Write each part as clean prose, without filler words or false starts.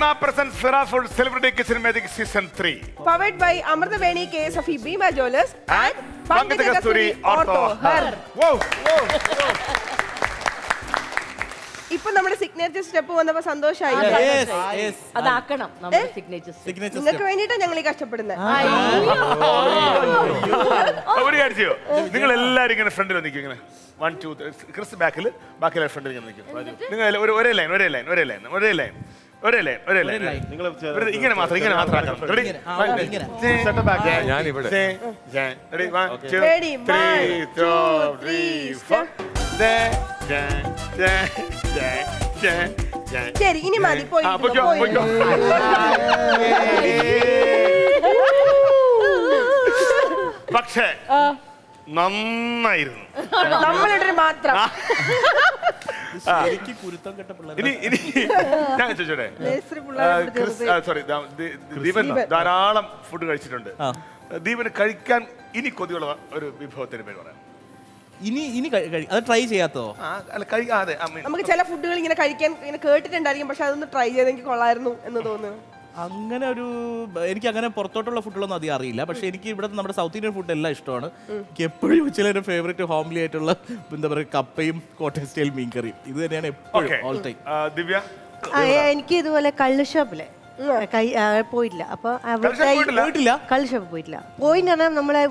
Bima presents Fira Food Celebrity Kitchen Magic Season 3. Powered by Amrithaveni KSFE Bima Jewelers and Pankaj Kasturi Ortho Her. Wow. ഇപ്പൊ നമ്മുടെ signature step വന്നപ്പോ സന്തോഷമായി. അതാക്കണം നമ്മുടെ signature. നിങ്ങൾക്ക് വേണ്ടിയിട്ടാണ് ഞങ്ങൾ ഈ കഷ്ടപ്പെടുന്നത്. ഒരു കാര്യം ചെയ്യോ, നിങ്ങൾ എല്ലാവരും ഇങ്ങനെ ഫ്രണ്ടിൽ നിൽക്കും. ഇങ്ങനെ 1 2 3 ക്രിസ് ബാക്കിൽ, ബാക്കി ഫ്രണ്ടിൽ ഇങ്ങനെ നിൽക്കും. നിങ്ങൾ ഒരേ ലൈൻ നിങ്ങൾ ഇങ്ങനെ മാത്രം ഞാൻ ഇവിടെ Ready, 1 2 3 4. ശരി, ഇനി മതി. പോയി പക്ഷേ നന്നായിരുന്നു. നമ്മളിടര് മാത്രം. ഇനി ഞാൻ ചോദിച്ചോട്ടെ, സോറി, ദീപൻ ധാരാളം ഫുഡ് കഴിച്ചിട്ടുണ്ട്. ദീപന് കഴിക്കാൻ ഇനി കൊതിയുള്ള ഒരു വിഭവത്തിന് പേര് പറയാം. ഇനി അത് ട്രൈ ചെയ്യാത്തോ? അതെ, നമുക്ക് ചില ഫുഡുകൾ ഇങ്ങനെ കഴിക്കാൻ ഇങ്ങനെ കേട്ടിട്ടുണ്ടായിരിക്കും, പക്ഷെ അതൊന്ന് ട്രൈ ചെയ്തെങ്കിൽ കൊള്ളായിരുന്നു എന്ന് തോന്നുന്നു. അങ്ങനെ ഒരു എനിക്ക് അങ്ങനെ പുറത്തോട്ടുള്ള ഫുഡുകളൊന്നും അധികം അറിയില്ല. പക്ഷെ എനിക്ക് ഇവിടെ നമ്മുടെ സൗത്ത് ഇന്ത്യൻ ഫുഡ് എല്ലാം ഇഷ്ടമാണ്. എനിക്ക് എപ്പോഴും ചിലൊരു ഫേവറേറ്റ് ഹോംലി ആയിട്ടുള്ള എന്താ പറയുക കപ്പയും കോട്ടയം സ്റ്റൈൽ മീൻ കറിയും ഇത് തന്നെയാണ് എപ്പോഴും ഓൾ ടൈം. ദിവ്യ? എനിക്ക് ഇതുപോലെ കള്ള് ഷോപ്പില് പോയിട്ടില്ല. അപ്പൊ കള്ള് ഷോപ്പ് പോയിട്ടില്ല. പോയിന്ന് പറഞ്ഞാൽ നമ്മളെ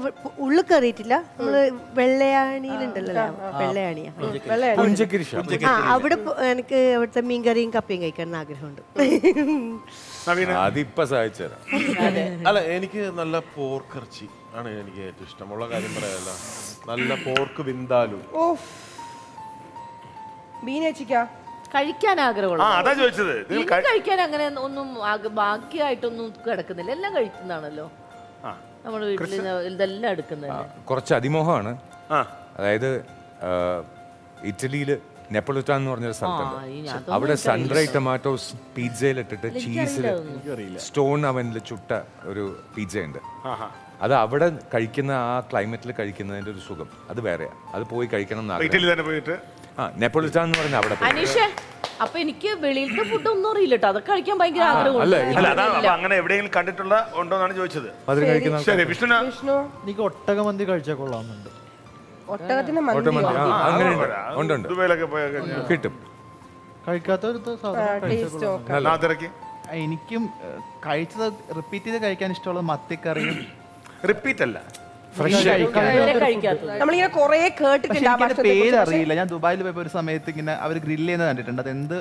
ഉള്ളിൽ കയറിയിട്ടില്ല. നമ്മള് വെള്ളയാണിയിലുണ്ടല്ലോ, വെള്ളയാണിയാ, അവിടെ എനിക്ക് അവിടുത്തെ മീൻകറിയും കപ്പയും കഴിക്കാൻ ആഗ്രഹമുണ്ട്. അതിപ്പോ സഹായിച്ചുതരാം. അല്ല, എനിക്ക് നല്ല പോർക്ക് ഇറച്ചി ആണ് എനിക്ക് ഏറ്റവും ഇഷ്ടമുള്ള കാര്യം പറയാല്ല. നല്ല പോർക്ക് വിന്താലു. ബീനേച്ചിക്കാ കഴിക്കാൻ ആഗ്രഹമുള്ള അതാ ചോദിച്ചത്. കഴിക്കാൻ അങ്ങനെ ഒന്നും ബാക്കിയായിട്ടൊന്നും കിടക്കുന്നില്ല, എല്ലാം കഴിക്കുന്നതാണല്ലോ നമ്മുടെ വീട്ടിൽ ഇതെല്ലാം എടുക്കുന്നത്. കുറച്ച് അതിമോഹമാണ്. അതായത് ഇറ്റലിയില് നെപ്പോളിറ്റാൻ എന്ന് പറഞ്ഞൊരു സ്ഥലത്തുണ്ട്. അവിടെ സൺഡ്രൈ ടൊമാറ്റോസ് പിzzയിലിട്ടിട്ട് ചീസിൽ സ്റ്റോൺ അവനിൽ ചുട്ട ഒരു പിസ്സ ഉണ്ട്. അത് അവിടെ കഴിക്കുന്ന ആ ക്ലൈമറ്റിൽ കഴിക്കുന്നതിന്റെ ഒരു സുഖം അത് വേറെയാ. അത് പോയി കഴിക്കണം എന്ന് നെപ്പോളിറ്റാൻ എന്ന് പറഞ്ഞ അവിടെ. അനീഷേ, അപ്പൊ എനിക്ക് വെളിയിലത്തെ ഫുഡ് ഒന്നും അറിയില്ല കേട്ടോ, അതൊക്കെ കഴിക്കാൻ ഭയങ്കര ആഗ്രഹമുണ്ട്. അങ്ങനെ എവിടെയെങ്കിലും കണ്ടിട്ടുള്ള ഉണ്ടോന്നാണ് ചോദിച്ചത്. എനിക്ക് ഒട്ടകമന്തി കഴിച്ചാൽ കൊള്ളാമെന്നുണ്ട്. ഒട്ടകത്തിന് കിട്ടും. കഴിക്കാത്തവർക്ക് എനിക്കും കഴിച്ചത് റിപ്പീറ്റ് ചെയ്ത് കഴിക്കാൻ ഇഷ്ടമുള്ളത് മത്തിക്കറിയും. റിപ്പീറ്റ് അല്ല, നമ്മളിങ്ങനെ കൊറേ കേട്ടിട്ടുണ്ട്. പേര് അറിയില്ല. ഞാൻ ദുബായിൽ പോയപ്പോ ഒരു സമയത്ത് ഇങ്ങനെ അവർ ഗ്രില്ല് ചെയ്യുന്നത് കണ്ടിട്ടുണ്ട്. അത് എന്ത്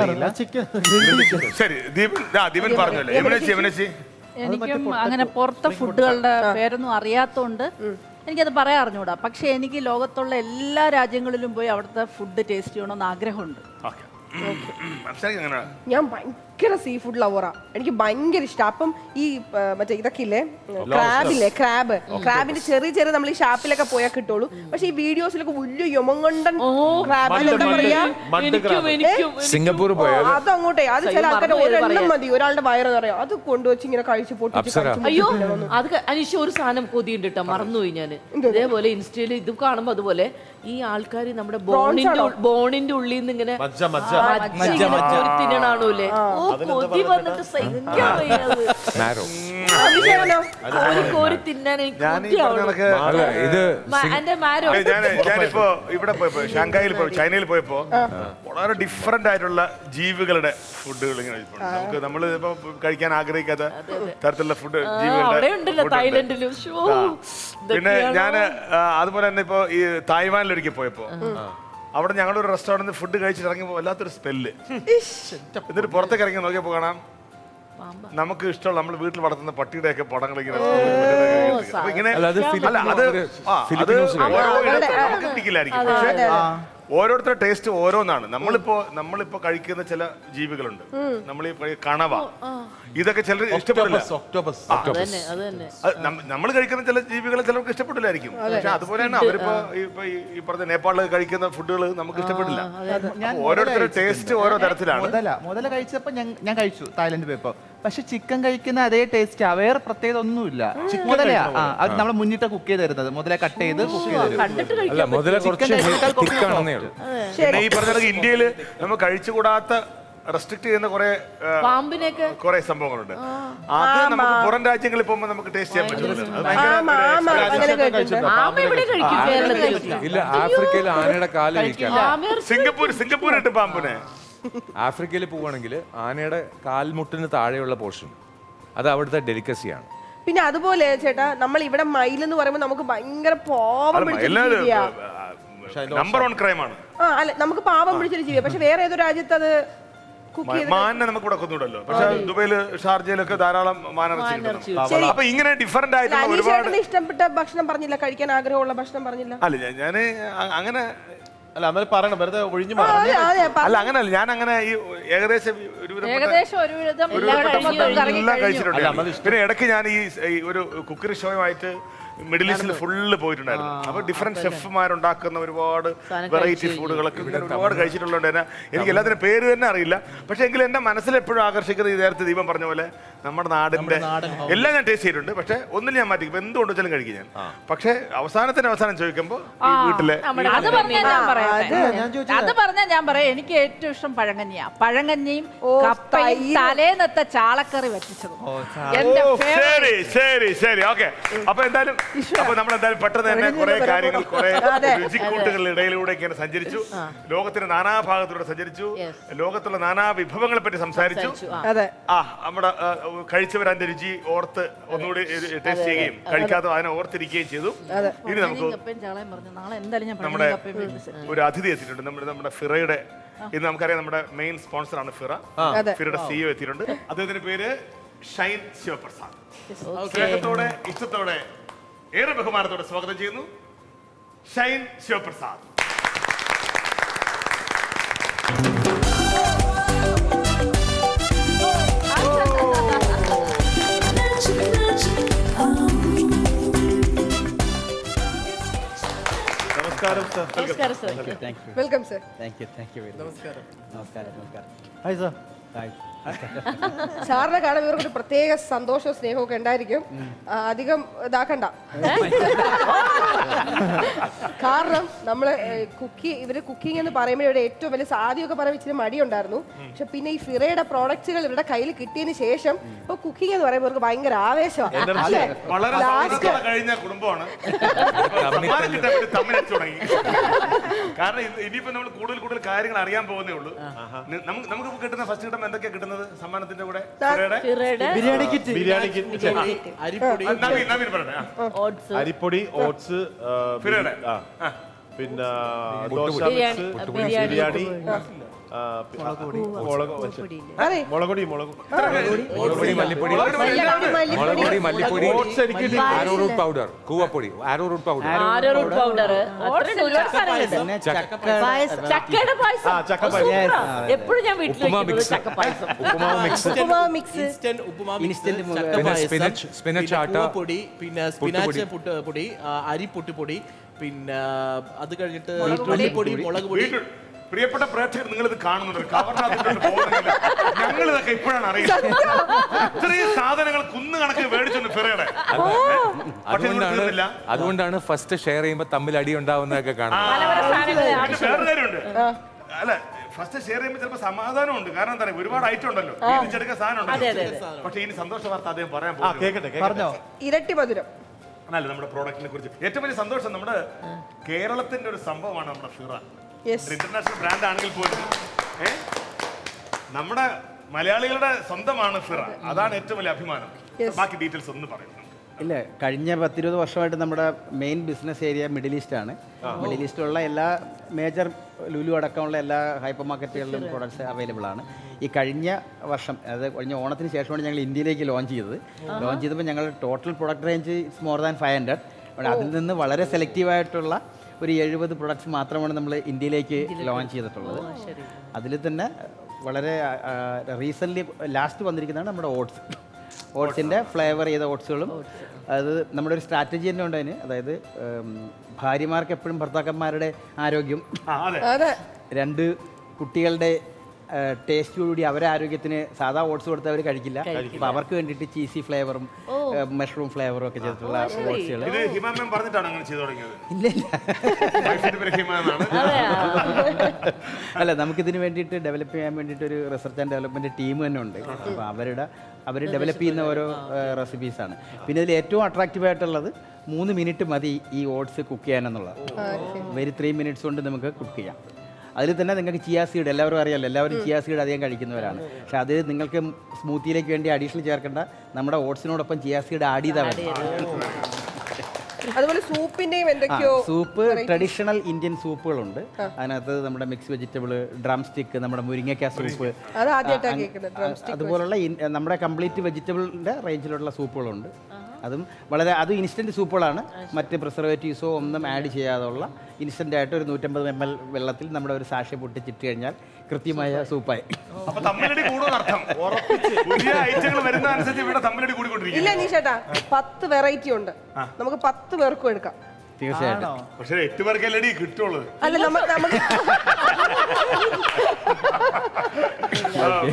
അറിയില്ല. ശരി, ദീപൻ പറഞ്ഞല്ലേ. എനിക്കും അങ്ങനെ പുറത്തെ ഫുഡുകളുടെ പേരൊന്നും അറിയാത്തോണ്ട് എനിക്കത് പറയാൻ അറിഞ്ഞൂടാ. പക്ഷെ എനിക്ക് ലോകത്തുള്ള എല്ലാ രാജ്യങ്ങളിലും പോയി അവിടുത്തെ ഫുഡ് ടേസ്റ്റ് ചെയ്യണമെന്ന് ആഗ്രഹമുണ്ട്. ഞാൻ ഭയങ്കര സീ ഫുഡ് ലവറാ. എനിക്ക് ഭയങ്കര ഇഷ്ടം. അപ്പം ഈ മറ്റേ ഇതൊക്കെ ഇല്ലേ, ക്രാബിന്റെ ചെറിയ ചെറിയ നമ്മൾ ഈ ഷാപ്പിലൊക്കെ പോയാൽ കിട്ടുള്ളൂ. പക്ഷെ ഈ വീഡിയോസിലൊക്കെ വലിയ യമങ്ങണ്ടൻ ക്രാബിലൊക്കെ പറയാ സിംഗപ്പൂർ പോയാൽ അത് അങ്ങോട്ടേ അത് ചില ആൾക്കാർ ഒരെണ്ണം മതി ഒരാളുടെ വയറ് പറയാം. അത് കൊണ്ടുവച്ച് ഇങ്ങനെ കഴിച്ച് പൊട്ടിച്ച്. അയ്യോ, അത് അനീഷ് ഒരു സാധനം കൊതിയുണ്ട് കേട്ടോ, മറന്നുപോയി ഞാൻ. ഇതേപോലെ ഇൻസ്റ്റയിൽ ഇത് കാണുമ്പോ അതുപോലെ ഈ ആൾക്കാർ നമ്മുടെ ബോണിന്റെ ഉള്ളിൽ നിന്ന് ഇങ്ങനെ തിന്നണാണൂല്ലേ. കൊതി വന്നിട്ട് സഹിക്കാൻ വയ്യത്. കോരി തിന്നാൻ ഞാനിപ്പോ ഇവിടെ പോയപ്പോ ഷാങ്കായിൽ പോയപ്പോ ചൈനയിൽ പോയപ്പോ വളരെ ഡിഫറെന്റ് ആയിട്ടുള്ള ജീവികളുടെ ഫുഡുകൾ ഇങ്ങനെ നമുക്ക് നമ്മൾ ഇപ്പൊ കഴിക്കാൻ ആഗ്രഹിക്കാത്ത തരത്തിലുള്ള ഫുഡ് ജീവികളുടെ. പിന്നെ ഞാൻ അതുപോലെ തന്നെ ഇപ്പൊ ഈ തായ്വാനിലൊരിക്കൽ പോയപ്പോ അവിടെ ഞങ്ങളൊരു റെസ്റ്റോറന്റിൽ ഫുഡ് കഴിച്ചിട്ട് ഇറങ്ങിയപ്പോ വല്ലാത്തൊരു സ്മെല്ല്. എന്നിട്ട് പുറത്തേക്ക് ഇറങ്ങി നോക്കിയപ്പോ കാണാം നമുക്ക് ഇഷ്ടമുള്ള നമ്മൾ വീട്ടിൽ വളർത്തുന്ന പട്ടിയുടെ ഒക്കെ പടങ്ങൾ ഇങ്ങനെ പിടിക്കില്ലായിരിക്കും. പക്ഷെ ഓരോരുത്തരുടെ ടേസ്റ്റ് ഓരോന്നാണ്. നമ്മളിപ്പോ കഴിക്കുന്ന ചില ജീവികളുണ്ട്, നമ്മൾ ഈ കണവ, ഇതൊക്കെ ചിലർ ഇഷ്ടപ്പെടില്ല. നമ്മൾ കഴിക്കുന്ന ചില ജീവികളെ ചിലർക്ക് ഇഷ്ടപ്പെട്ടില്ലായിരിക്കും. പക്ഷെ അതുപോലെ തന്നെ അവരിപ്പോ ഈ പറഞ്ഞ നേപ്പാളിൽ കഴിക്കുന്ന ഫുഡുകൾ നമുക്ക് ഇഷ്ടപ്പെടില്ല. ഓരോരുത്തരുടെ ടേസ്റ്റ് ഓരോ തരത്തിലാണ്. മുതല കഴിച്ചപ്പോ ഞാൻ കഴിച്ചു തായ്ലൻഡ് പോയപ്പോ. പക്ഷെ ചിക്കൻ കഴിക്കുന്ന അതേ ടേസ്റ്റ് വേറെ പ്രത്യേകത ഒന്നുമില്ല. മുതലയാ അത് നമ്മളെ മുന്നിട്ട് കുക്ക് ചെയ്ത് തരുന്നത്. മുതല കട്ട് ചെയ്ത് കുക്ക് ചെയ്ത് തരും. ഈ പറഞ്ഞ ഇന്ത്യയിൽ നമ്മൾ കഴിച്ചുകൂടാത്ത റെസ്ട്രിക്ട് ചെയ്യുന്ന പാമ്പിനെയൊക്കെ കുറെ സംഭവങ്ങളുണ്ട്. അത് നമുക്ക് പുറം രാജ്യങ്ങളിൽ പോകുമ്പോൾ നമുക്ക് ടേസ്റ്റ് ചെയ്യാൻ പറ്റും. അത് അങ്ങനെ കേട്ടിട്ടുണ്ട്. ആമ ഇവിടെ കഴിക്കും കേരളത്തിൽ. ഇല്ല, ആഫ്രിക്കയിൽ ആനയുടെ കാല് കഴിക്കാം. സിംഗപ്പൂർ ഇട്ട് പാമ്പിനെ ആഫ്രിക്കയിൽ പോവുകയാണെങ്കിൽ ആനയുടെ കാൽമുട്ടിന് താഴെയുള്ള പോർഷൻ അത് അവിടുത്തെ ഡെലിക്കസിയാണ്. പിന്നെ അതുപോലെ ചേട്ടാ, നമ്മൾ ഇവിടെ മയിൽ എന്ന് പറയുമ്പോൾ നമുക്ക് ഭയങ്കര പാവം പിടിച്ചൊരു ജീവിയാ. നമ്പർ 1 ക്രൈമാണ്. അല്ല, നമുക്ക് പാവം പിടിച്ചൊരു ജീവിയാ. പക്ഷെ വേറെ ഏതോ രാജ്യത്ത് അത് കുക്ക് ചെയ്ത് മാനിനെ നമുക്ക് ഇവിടെ കൊന്നുവിടല്ലോ. പക്ഷെ ദുബൈയില് ഷാർജയിലൊക്കെ ധാരാളം മാനിറച്ചി. അപ്പൊ ഇങ്ങനെ ഡിഫറെന്റ് ആയിട്ടുള്ള ഒരുപാട്. അനീഷേട്ടന് ഇഷ്ടപ്പെട്ട ഭക്ഷണം പറഞ്ഞില്ല, കഴിക്കാൻ ആഗ്രഹമുള്ള ഭക്ഷണം പറഞ്ഞില്ല. അല്ല ഞാന് അങ്ങനെ അല്ല അമ്മ പറയണം, വെറുതെ ഒഴിഞ്ഞു അല്ല അങ്ങനല്ല, ഞാൻ അങ്ങനെ ഈ ഏകദേശം ഏകദേശം ഒരുവിധം എല്ലാം കഴിച്ചിട്ടുണ്ട്. പിന്നെ ഇടയ്ക്ക് ഞാൻ ഈ ഒരു കുക്കറി ഷോയുമായിട്ട് മിഡിൽ ഈസ്റ്റിൽ ഫുള്ള് പോയിട്ടുണ്ടായിരുന്നു. അപ്പൊ ഡിഫറെന്റ് ഷെഫ്മാരുണ്ടാക്കുന്ന ഒരുപാട് വെറൈറ്റി ഫുഡുകളൊക്കെ ഇങ്ങനെ ഒരുപാട് കഴിച്ചിട്ടുള്ളതുകൊണ്ട് തന്നെ എനിക്ക് എല്ലാത്തിനും പേര് തന്നെ അറിയില്ല. പക്ഷെ എങ്കിലും എന്റെ മനസ്സിൽ എപ്പോഴും ആകർഷിക്കുന്നത് ഈ നേരത്തെ ദീപം പറഞ്ഞ പോലെ നമ്മുടെ നാടിന്റെ എല്ലാം ഞാൻ ടേസ്റ്റ് ചെയ്തിട്ടുണ്ട്. പക്ഷെ ഒന്നിൽ ഞാൻ മാറ്റി എന്തുകൊണ്ട് വെച്ചാലും കഴിക്കും ഞാൻ. പക്ഷെ അവസാനം ചോദിക്കുമ്പോൾ ഈ വീട്ടിലെ അത് പറഞ്ഞാൽ ഞാൻ പറയാം, എനിക്ക് ഏറ്റവും ഇഷ്ടം പഴങ്കഞ്ഞിയാ. പഴങ്കഞ്ഞിയും കപ്പയും തലേന്നത്തെ ചാളക്കറി വെച്ചതും എന്റെ ശരി ശരി ശരി ഓക്കെ. അപ്പൊ എന്തായാലും നമ്മളെന്തായാലും പെട്ടെന്ന് തന്നെ കുറെ കാര്യങ്ങൾ, കുറെ രുചിക്കൂട്ടുകളുടെ ഇടയിലൂടെ ഇങ്ങനെ സഞ്ചരിച്ചു. ലോകത്തിന്റെ നാനാഭാഗത്തൂടെ സഞ്ചരിച്ചു. ലോകത്തുള്ള നാനാ വിഭവങ്ങളെ പറ്റി സംസാരിച്ചു. നമ്മുടെ കഴിച്ചവർ അതിന്റെ രുചി ഓർത്ത് ഒന്നുകൂടി ടേസ്റ്റ് ചെയ്യുകയും കഴിക്കാതെ അതിനെ ഓർത്തിരിക്കുകയും ചെയ്തു. ഇനി നമുക്ക് നമ്മുടെ ഒരു അതിഥി എത്തിയിട്ടുണ്ട്. നമ്മുടെ ഫിറയുടെ, ഇത് നമുക്കറിയാം നമ്മുടെ മെയിൻ സ്പോൺസറാണ് ഫിറ. ഫിറയുടെ CEO എത്തിയിട്ടുണ്ട്. അദ്ദേഹത്തിന്റെ പേര് ഷൈൻ ശിവപ്രസാദ്. സ്നേഹത്തോടെ ഇഷ്ടത്തോടെ ഏറെ ബഹുമാനത്തോടെ സ്വാഗതം ചെയ്യുന്നു ഷൈൻ ശിവപ്രസാദ്. നമസ്കാരം സർ. നമസ്കാരം sir. Welcome sir. Hi sir. Hi. സാറിനെ കാണാൻ ഇവർക്കൊരു പ്രത്യേക സന്തോഷവും സ്നേഹവും ഒക്കെ ഉണ്ടായിരിക്കും. അധികം ഇതാക്കണ്ട. കാരണം നമ്മള് ഇവര് കുക്കിംഗ് എന്ന് പറയുമ്പോൾ ഇവിടെ ഏറ്റവും വലിയ സാധ്യമൊക്കെ പറയാൻ ഇച്ചിരി മടിയുണ്ടായിരുന്നു. പക്ഷെ പിന്നെ ഈ ഫിറയുടെ പ്രോഡക്റ്റുകൾ ഇവരുടെ കയ്യിൽ കിട്ടിയതിന് ശേഷം ഇപ്പൊ കുക്കിംഗ് എന്ന് പറയുമ്പോൾ ഇവർക്ക് ഭയങ്കര ആവേശമാണ്. കഴിഞ്ഞ കുടുംബമാണ്. കാരണം ഇനിയിപ്പോ നമ്മൾ കൂടുതൽ കാര്യങ്ങൾ അറിയാൻ പോകുന്നേ ഉള്ളൂ. നമുക്ക് കിട്ടുന്ന ഫസ്റ്റ് കിട്ടുമ്പോൾ എന്തൊക്കെയാ കിട്ടുന്നത് സമ്മാനത്തിന്റെ കൂടെ? അരിപ്പൊടി, ഓട്സ്, പിന്നെ ബിരിയാണി, മുളകൊടി, മല്ലിപ്പൊടി, ആരോറൂട്ട് പൗഡർ, കൂവപ്പൊടി, ആരോറൂട്ട് പൗഡർ, ചക്കയുടെ പായസം എപ്പോഴും ഞാൻ വീട്ടിൽ ചക്ക പായസം, സ്പിനച്ച് ആട്ട പൊടി, പിന്നെ സ്പിനാച്ച് പൊടി, അരിപ്പൊട്ടിപ്പൊടി, പിന്നെ അത് കഴിഞ്ഞിട്ട് മല്ലിപ്പൊടി, മുളക് പൊടി. പ്രിയപ്പെട്ട പ്രേക്ഷകർ, നിങ്ങൾ ഇത് കാണുന്നുണ്ട്. ഞങ്ങൾ ഇതൊക്കെ ഇപ്പോഴാണ് അറിയുന്നത്. ഇത്രയും സാധനങ്ങൾ കണക്ക് മേടിച്ചൊന്ന് ഫിറയുടെ. അതുകൊണ്ടാണ് ഫസ്റ്റ് ഷെയർ ചെയ്യുമ്പോൾ തമ്മിൽ അടി ഉണ്ടാവുന്നതൊക്കെ കാണാം. വേറെ കാര്യമുണ്ട്. അല്ല, ഫസ്റ്റ് ഷെയർ ചെയ്യുമ്പോൾ ചിലപ്പോൾ സമാധാനമുണ്ട്. കാരണം എന്താ പറയുക, ഒരുപാട് ഐറ്റം ഉണ്ടല്ലോ, തിരിച്ചെടുക്കാൻ സാധനം ഉണ്ടല്ലോ. പക്ഷെ ഇനി സന്തോഷ വാർത്ത അദ്ദേഹം പറയാൻ പോകും. ഇരട്ടി മധുരം. അല്ല, നമ്മുടെ പ്രോഡക്റ്റിനെ കുറിച്ച് ഏറ്റവും വലിയ സന്തോഷം, നമ്മുടെ കേരളത്തിന്റെ ഒരു സംഭവമാണ് നമ്മുടെ ഫിറ. ഇന്റർനാഷണൽ ബ്രാൻഡ് ആണെങ്കിൽ പോലും നമ്മുടെ മലയാളികളുടെ സ്വന്തമാണ് ഫിറ. അതാണ് ഏറ്റവും വലിയ അഭിമാനം. ബാക്കി ഡീറ്റെയിൽസ് ഒന്ന് പറയുന്നു. ഇല്ല, കഴിഞ്ഞ 10-20 വർഷമായിട്ട് നമ്മുടെ main business area middle east ആണ്. മിഡിൽ ഈസ്റ്റിലുള്ള എല്ലാ മേജർ ലുലു അടക്കമുള്ള എല്ലാ ഹൈപ്പർ മാർക്കറ്റുകളിലും പ്രൊഡക്ട്സ് അവൈലബിൾ ആണ്. ഈ കഴിഞ്ഞ വർഷം, അതായത് കഴിഞ്ഞ ഓണത്തിന് ശേഷമാണ് ഞങ്ങൾ ഇന്ത്യയിലേക്ക് ലോഞ്ച് ചെയ്തപ്പോൾ ഞങ്ങളുടെ total product range is more than 500. അതിൽ നിന്ന് വളരെ സെലക്റ്റീവായിട്ടുള്ള ഒരു 70 പ്രൊഡക്ട്സ് മാത്രമാണ് നമ്മൾ ഇന്ത്യയിലേക്ക് ലോഞ്ച് ചെയ്തിട്ടുള്ളത്. അതിൽ തന്നെ വളരെ റീസെൻ്റ്ലി ലാസ്റ്റ് വന്നിരിക്കുന്നതാണ് നമ്മുടെ ഓട്സിൻ്റെ ഫ്ലേവർ ചെയ്ത ഓട്സുകളും. അത് നമ്മുടെ ഒരു സ്ട്രാറ്റജി തന്നെ ഉണ്ട് അതിന്. അതായത് ഭാര്യമാർക്ക് എപ്പോഴും ഭർത്താക്കന്മാരുടെ ആരോഗ്യം, 2 കുട്ടികളുടെ ടേസ്റ്റോടുകൂടി അവരെ ആരോഗ്യത്തിന് സാധാ ഓട്സ് കൊടുത്ത് അവർ കഴിക്കില്ല. അപ്പോൾ അവർക്ക് വേണ്ടിയിട്ട് ചീസി ഫ്ലേവറും മഷ്റൂം ഫ്ലേവറും ഒക്കെ ചെയ്തിട്ടുള്ള ഓട്സുകൾ. ഇത് ഹിമാമൻ പറഞ്ഞിട്ടാണ് അങ്ങനെ ചെയ്തു തുടങ്ങിയത്. ഇല്ല ഇല്ല വൈഫിന്റെ പേര് ഹിമ എന്നാണ്. അല്ല, നമുക്കിതിന് വേണ്ടിയിട്ട് ഡെവലപ്പ് ചെയ്യാൻ വേണ്ടിയിട്ട് ഒരു റിസർച്ച് ആൻഡ് ഡെവലപ്മെൻറ്റ് ടീം തന്നെ ഉണ്ട്. അപ്പോൾ അവർ ഡെവലപ്പ് ചെയ്യുന്ന ഓരോ റെസിപ്പീസാണ്. പിന്നെ ഇതിൽ ഏറ്റവും അട്രാക്റ്റീവ് ആയിട്ടുള്ളത് 3 മിനിറ്റ് മതി ഈ ഓട്സ് കുക്ക് ചെയ്യാനെന്നുള്ളത്. വെരി 3 മിനിറ്റ്സ് കൊണ്ട് നമുക്ക് കുക്ക് ചെയ്യാം. അതിൽ തന്നെ നിങ്ങൾക്ക് ചിയാ സീഡ് എല്ലാവരും അറിയാമല്ലോ, എല്ലാവരും ചിയാ സീഡ് അധികം കഴിക്കുന്നവരാണ്. പക്ഷെ അത് നിങ്ങൾക്ക് സ്മൂത്തിയിലേക്ക് വേണ്ടി അഡീഷണൽ ചേർക്കേണ്ട, നമ്മുടെ ഓട്സിനോടൊപ്പം ചിയാ സീഡ് ആഡ് ചെയ്താൽ മതി. അതുപോലെ സൂപ്പിന്റെയും എന്തൊക്കെയോ സൂപ്പ് ട്രഡീഷണൽ ഇന്ത്യൻ സൂപ്പുകളുണ്ട്. അതിനകത്ത് നമ്മുടെ മിക്സ് വെജിറ്റബിൾ, ഡ്രം സ്റ്റിക്ക്, നമ്മുടെ മുരിങ്ങയ്ക്ക സൂപ്പ്, അത് ആദ്യമായിട്ടാണ് കേൾക്കുന്നത്. ഡ്രം സ്റ്റിക്ക് അതുപോലുള്ള നമ്മുടെ കംപ്ലീറ്റ് വെജിറ്റബിളിൻ്റെ റേഞ്ചിലുള്ള സൂപ്പുകളുണ്ട്. അതും അത് ഇൻസ്റ്റൻറ്റ് സൂപ്പുകളാണ്. മറ്റ് പ്രിസർവേറ്റീവ്സോ ഒന്നും ആഡ് ചെയ്യാതുള്ള ഇൻസ്റ്റൻ്റ് ആയിട്ട് ഒരു 150 ml വെള്ളത്തിൽ നമ്മുടെ ഒരു സാഷ പൊട്ടിച്ചിട്ട് കഴിഞ്ഞാൽ കൃത്യമായ സൂപ്പായി. അപ്പൊ തമ്മിലടി കൂടുന്നർത്ഥം. പുതിയ ഐറ്റങ്ങൾ വരുന്ന അനുസരിച്ച് ഇവിടെ തമ്മിലടി കൂടിക്കൊണ്ടിരിക്കും. ഇല്ല നീഷേട്ടാ, 10 വെറൈറ്റി ഉണ്ട്. നമുക്ക് 10 പേർക്കും എടുക്കാം. തീർച്ചയായിട്ടും. പക്ഷെ 8 പേർക്കല്ലടി കിട്ടുള്ളൂ. അല്ല നമുക്ക്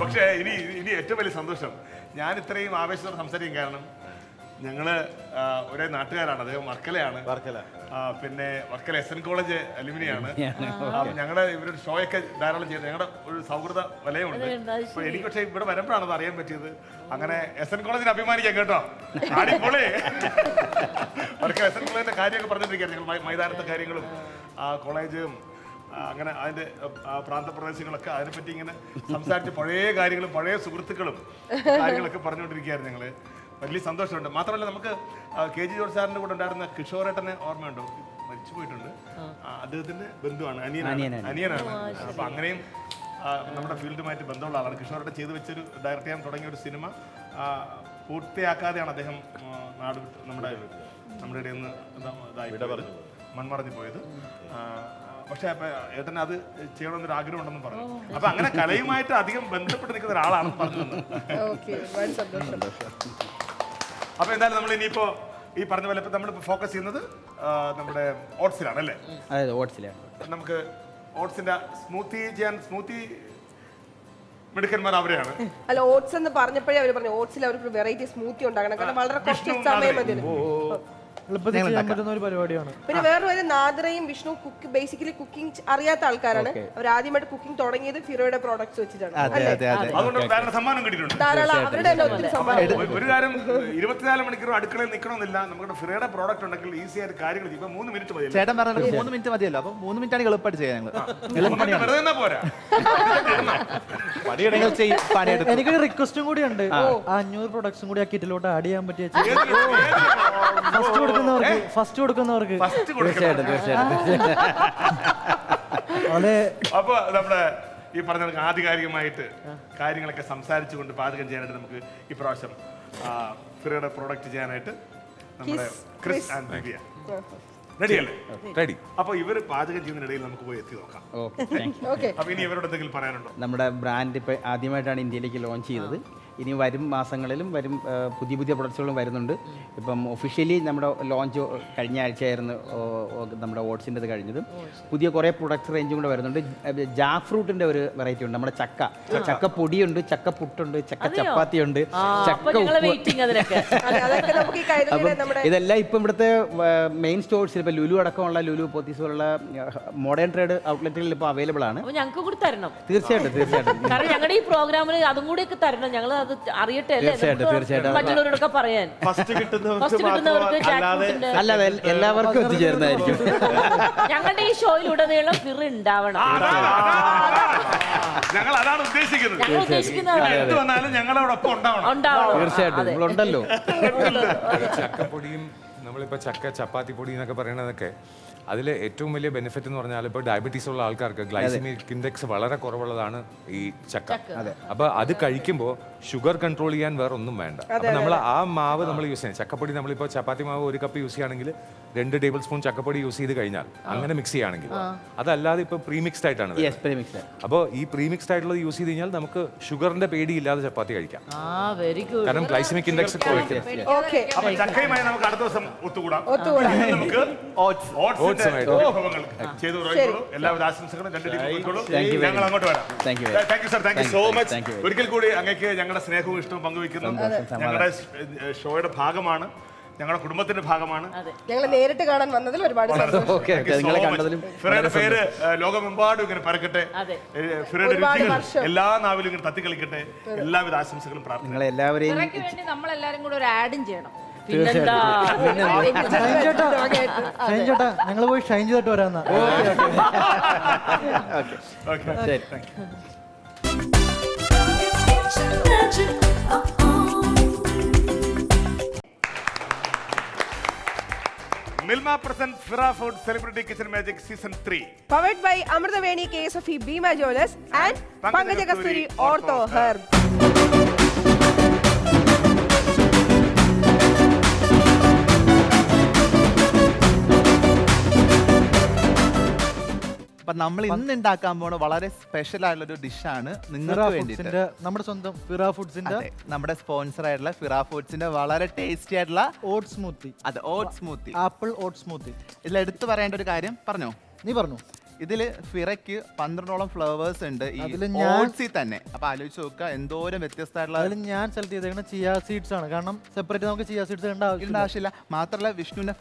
പക്ഷേ ഇനി ഏറ്റവും വലിയ സന്തോഷം, ഞാൻ ഇത്രയും ആവേശത്തോടെ സംസാരിക്കും കാരണം ഞങ്ങള് ഒരേ നാട്ടുകാരാണ്. അദ്ദേഹം വർക്കലയാണ്. പിന്നെ വർക്കല SN കോളേജ് അലുമിനിയാണ്. ഞങ്ങളുടെ ഇവരുടെ ഷോയൊക്കെ ധാരാളം ചെയ്യുന്നത് ഞങ്ങളുടെ ഒരു സൗഹൃദ വലയമുണ്ട്. അപ്പൊ എനിക്ക് പക്ഷേ ഇവിടെ വരുമ്പോഴാണ് അത് അറിയാൻ പറ്റിയത്. അങ്ങനെ SN കോളേജിന് അഭിമാനിക്കാം കേട്ടോ. അടിപൊളി. വർക്കല SN കോളേജിന്റെ കാര്യമൊക്കെ പറഞ്ഞിട്ടിരിക്കുകയാണ് ഞങ്ങൾ, മൈതാനത്തെ കാര്യങ്ങളും കോളേജും അങ്ങനെ അതിന്റെ പ്രാന്തപ്രദേശങ്ങളൊക്കെ അതിനെപ്പറ്റി ഇങ്ങനെ സംസാരിച്ച് പഴയ കാര്യങ്ങളും പഴയ സുഹൃത്തുക്കളും കാര്യങ്ങളൊക്കെ പറഞ്ഞുകൊണ്ടിരിക്കുകയായിരുന്നു ഞങ്ങള്. വലിയ സന്തോഷമുണ്ട്. മാത്രമല്ല നമുക്ക് KG ജോർജ് സാറിന്റെ കൂടെ ഉണ്ടായിരുന്ന കിഷോറേട്ടനെ ഓർമ്മയുണ്ടോ? മരിച്ചു പോയിട്ടുണ്ട്. അദ്ദേഹത്തിന്റെ ബന്ധുവാണ്, അനിയനാണ്. അപ്പൊ അങ്ങനെയും നമ്മുടെ ഫീൽഡുമായിട്ട് ബന്ധമുള്ള ആളാണ്. കിഷോറേട്ടൻ ചെയ്തു വെച്ചൊരു ഡയറക്റ്റ് ചെയ്യാൻ തുടങ്ങിയ ഒരു സിനിമ പൂർത്തിയാക്കാതെയാണ് അദ്ദേഹം നമ്മുടെ ഇടയിൽ നിന്ന് മൺമറഞ്ഞു പോയത്. പക്ഷെ ഏട്ടൻ അത് ചെയ്യണമെന്നൊരു ആഗ്രഹം ഉണ്ടെന്ന് പറഞ്ഞു. അപ്പൊ അങ്ങനെ കലയുമായിട്ട് അധികം ബന്ധപ്പെട്ട് നിൽക്കുന്ന ഒരാളാണ് പറഞ്ഞു തന്നത്. അപ്പൊ എന്തായാലും നമ്മൾ ഇനിയിപ്പോ ഈ പറഞ്ഞ പോലെ നമ്മളിപ്പോ ഫോക്കസ് ചെയ്യുന്നത് നമ്മുടെ ഓട്സിലാണ് അല്ലേ? അതെ, ഓട്സിലാണ്. നമുക്ക് ഓട്സിന്റെ സ്മൂത്തി മിടുക്കന്മാർ അവരെയാണ്. അല്ല, ഓട്സ് എന്ന് പറഞ്ഞപ്പോഴേ അവർ പറഞ്ഞു ഓട്സിൽ അവർക്ക് വെറൈറ്റി സ്മൂത്തി ഉണ്ടാക്കണം. കാരണം വളരെ കുറച്ച് സമയം മതി. ഒരു പരിപാടിയാണ്. പിന്നെ വേറൊരു നാദ്രയും വിഷ്ണു ബേസിക്കലി കുക്കിംഗ് അറിയാത്ത ആൾക്കാരാണ്. അവർ ആദ്യമായിട്ട് കുക്കിംഗ് തുടങ്ങിയത് ഫിറോയുടെ പ്രോഡക്ട്സ് വെച്ചിട്ടാണ്. അതുകൊണ്ട് ധാരാളം സമ്മാനം കിട്ടിയിട്ടുണ്ട്. ധാരാളം അവരുടെ തന്നെ ഒത്തിരി സമ്മാനം. ഒരു കാര്യം 24 മണിക്കൂർ അടുക്കളയിൽ നിൽക്കണമെന്നില്ല. നമ്മുടെ ഫിറയുടെ പ്രോഡക്റ്റ് ഉണ്ടെങ്കിൽ ഈസി ആയിട്ട് കാര്യങ്ങൾ ചെയ്യും. 3 മിനിറ്റ് മതി. ചേട്ടൻ പറഞ്ഞത് 3 മിനിറ്റ് മതിയല്ലോ. അപ്പൊ 3 മിനിറ്റ് ആണെങ്കിൽ എളുപ്പമായിട്ട് ചെയ്യാം. വെറുതെ പോരാ. എനിക്കൊരു റിക്വസ്റ്റും കൂടി ഉണ്ട്. 500 പ്രൊഡക്ട്സും കൂടി ആ കിറ്റിലോട്ട് ആഡ് ചെയ്യാൻ പറ്റിയ ഫസ്റ്റ് കൊടുക്കുന്നവർക്ക് അപ്പൊ നമ്മുടെ ഈ പറഞ്ഞ ആധികാരികമായിട്ട് കാര്യങ്ങളൊക്കെ സംസാരിച്ചുകൊണ്ട് പാചകം ചെയ്യാനായിട്ട് നമുക്ക് ഇപ്രാവശ്യം ഫിറയുടെ പ്രോഡക്റ്റ് ചെയ്യാനായിട്ട് നമ്മുടെ ക്രിസ് ആൻഡ് ദിവ്യ റെഡിയല്ലേ? റെഡി. അപ്പൊ ഇവര് പാചകം ചെയ്യുന്നതിനിടയിൽ നമുക്ക് പോയി എത്തി നോക്കാം. അപ്പൊ ഇനി ഇവരോട് എന്തെങ്കിലും പറയാനുണ്ടോ? നമ്മുടെ ബ്രാൻഡ് ഇപ്പൊ ആദ്യമായിട്ടാണ് ഇന്ത്യയിലേക്ക് ലോഞ്ച് ചെയ്തത്. ഇനി വരും മാസങ്ങളിലും പുതിയ പ്രൊഡക്ട്സുകളും വരുന്നുണ്ട്. ഇപ്പം ഒഫീഷ്യലി നമ്മുടെ ലോഞ്ച് കഴിഞ്ഞ ആഴ്ചയായിരുന്നു നമ്മുടെ ഓട്സിൻ്റെ കഴിഞ്ഞത്. പുതിയ കുറേ പ്രൊഡക്ട്സ് റേഞ്ചും കൂടെ വരുന്നുണ്ട്. ജാക്ക് ഫ്രൂട്ടിൻ്റെ ഒരു വെറൈറ്റി ഉണ്ട്. നമ്മുടെ ചക്ക പൊടിയുണ്ട്, ചക്ക പുട്ടുണ്ട്, ചക്ക ചപ്പാത്തി ഉണ്ട്, ചക്ക ഇതെല്ലാം ഇപ്പം ഇവിടുത്തെ മെയിൻ സ്റ്റോഴ്സിൽ ഇപ്പം ലുലു അടക്കമുള്ള ലുലു പോത്തീസ് പോലുള്ള മോഡേൺ ട്രേഡ് ഔട്ട്ലെറ്റുകളിൽ ഇപ്പോൾ അവൈലബിൾ ആണ്. ഞങ്ങൾക്ക് കൂടി തരണം. തീർച്ചയായിട്ടും. കാരണം ഞങ്ങളുടെ ഈ പ്രോഗ്രാമിൽ അതും കൂടി ഒക്കെ തരണം. ഞങ്ങൾ അറിയട്ടെ മറ്റുള്ളവരോടൊക്കെ പറയാൻ. ഫസ്റ്റ് കിട്ടുന്നവർക്ക് അല്ലാതെ എല്ലാവർക്കും എത്തിച്ചേരുന്നതായിരിക്കും. ഞങ്ങളുടെ ഈ ഷോയിലുടനീളം ഫിർ ഉണ്ടാവണം. ഞങ്ങൾ അതാണ് ഉദ്ദേശിക്കുന്നത്. ഞങ്ങളോടൊപ്പം ഉണ്ടാവണം. തീർച്ചയായിട്ടും നമ്മളുണ്ടല്ലോ. ചക്കപ്പൊടിയും നമ്മളിപ്പോൾ ചപ്പാത്തി പൊടി എന്നൊക്കെ പറയണതൊക്കെ അതിൽ ഏറ്റവും വലിയ ബെനിഫിറ്റ് എന്ന് പറഞ്ഞാൽ ഇപ്പോൾ ഡയബറ്റീസ് ഉള്ള ആൾക്കാർക്ക് ഗ്ലൈസമിക് ഇൻഡെക്സ് വളരെ കുറവുള്ളതാണ് ഈ ചക്ക. അപ്പോൾ അത് കഴിക്കുമ്പോൾ ഷുഗർ കൺട്രോൾ ചെയ്യാൻ വേറെ ഒന്നും വേണ്ട. അപ്പോൾ നമ്മൾ ആ മാവ് നമ്മൾ യൂസ് ചെയ്യാം. ചക്കപ്പൊടി നമ്മളിപ്പോൾ ചപ്പാത്തി മാവ് 1 കപ്പ് യൂസ് ചെയ്യുകയാണെങ്കിൽ 2 ടേബിൾ സ്പൂൺ ചക്കപ്പൊടി യൂസ് ചെയ്ത് കഴിഞ്ഞാൽ അങ്ങനെ മിക്സ് ചെയ്യുകയാണെങ്കിൽ അതല്ലാതെ ഇപ്പോൾ പ്രീമിക്സ്ഡ് ആയിട്ടാണ് യെസ് പ്രീമിക്സ്. അപ്പോൾ ഈ പ്രീമിക്സ്ഡ് ആയിട്ടുള്ളത് യൂസ് ചെയ്ത് കഴിഞ്ഞാൽ നമുക്ക് ഷുഗറിന്റെ പേടിയില്ലാതെ ചപ്പാത്തി കഴിക്കാം. Very good. കാരണം ഗ്ലൈസമിക് ഇൻഡെക്സ് കുറയ്ക്കും. ഓക്കെ അപ്പൊ ചക്കയുമായി നമുക്ക് അടുത്ത ദിവസം ഒത്തുകൂടാം. ഇന്ന് നമുക്ക് ഓട്സിന്റെ വിഭവങ്ങൾ ചെയ്തു തുടങ്ങിക്കോളൂ. എല്ലാവിധ ആശംസകളും. 2 ടീം പോയിക്കോളൂ. ഞങ്ങൾ അങ്ങോട്ട് വരാം. Thank you. Thank you sir, thank you so much. ഒരിക്കൽ കൂടി അങ്ങേക്ക് ഞങ്ങളുടെ സ്നേഹവും ഇഷ്ടവും പങ്കുവെക്കുന്നു. ഞങ്ങളുടെ ഷോയുടെ ഭാഗമാണ്, ഞങ്ങളുടെ കുടുംബത്തിന്റെ ഭാഗമാണ്. ഞങ്ങൾ നേരിട്ട് കാണാൻ വന്നതിൽ ഒരുപാട് സന്തോഷം. നിങ്ങളെ കണ്ടതിലും ഫിറയുടെ പേര് ലോകമെമ്പാടും ഇങ്ങനെ പരക്കട്ടെ. ഫിറയുടെ രുചികൾ എല്ലാ നാവിലും ഇങ്ങനെ തത്തിക്കളിക്കട്ടെ. എല്ലാവിധ ആശംസകളും പ്രാർത്ഥന. നിങ്ങളെ എല്ലാവരെയും ഇവർക്ക് വേണ്ടി നമ്മളെല്ലാരും കൂടെ ഒരു ആഡും ചെയ്യണം. പിന്നെന്താ? ഷൈൻ ചേട്ടാ ഞങ്ങൾ പോയി ഷൈൻ ചെയ്തിട്ട് വരാന്നാ. ശരി. Milma presents Fira Food Celebrity Kitchen Magic Season 3. Powered by Amrutaveni KSFE Bima Jewelers and Pankaj Kasturi Ortho Herb. അപ്പൊ നമ്മൾ ഇന്ന് ഉണ്ടാക്കാൻ പോണ വളരെ സ്പെഷ്യൽ ആയിട്ടുള്ള ഒരു ഡിഷാണ് നിങ്ങൾക്ക് വേണ്ടിയിട്ട്. നമ്മുടെ സ്വന്തം ഫിറ ഫുഡ്സിന്റെ നമ്മുടെ സ്പോൺസർ ആയിട്ടുള്ള ഫിറ ഫുഡ്സിന്റെ വളരെ ടേസ്റ്റി ആയിട്ടുള്ള ഓട്സ് സ്മൂത്തി. അതെ, oats smoothie, apple oats smoothie. ഇതിൽ എടുത്തു പറയേണ്ട ഒരു കാര്യം പറഞ്ഞോ. നീ പറഞ്ഞു. ഇതില് ഫിറയ്ക്ക് 12ഓളം ഫ്ലേവേഴ്സ് ഉണ്ട് ഈ അതില് ഞാൻ- ഓട്സിൽ തന്നെ. അപ്പൊ ആലോചിച്ച് നോക്കുക എന്തോരം വ്യത്യസ്തമായിട്ടുള്ള. അതിൽ ഞാൻ സെലക്ട് ചെയ്തേക്കുന്ന ചിയ സീഡ്സ് ആണ്. കാരണം സെപ്പറേറ്റ് നമുക്ക് ചിയ സീഡ്സ് ഇടേണ്ട ആവശ്യമില്ല. മാത്രമല്ല വിഷ്ണുവിന്റെ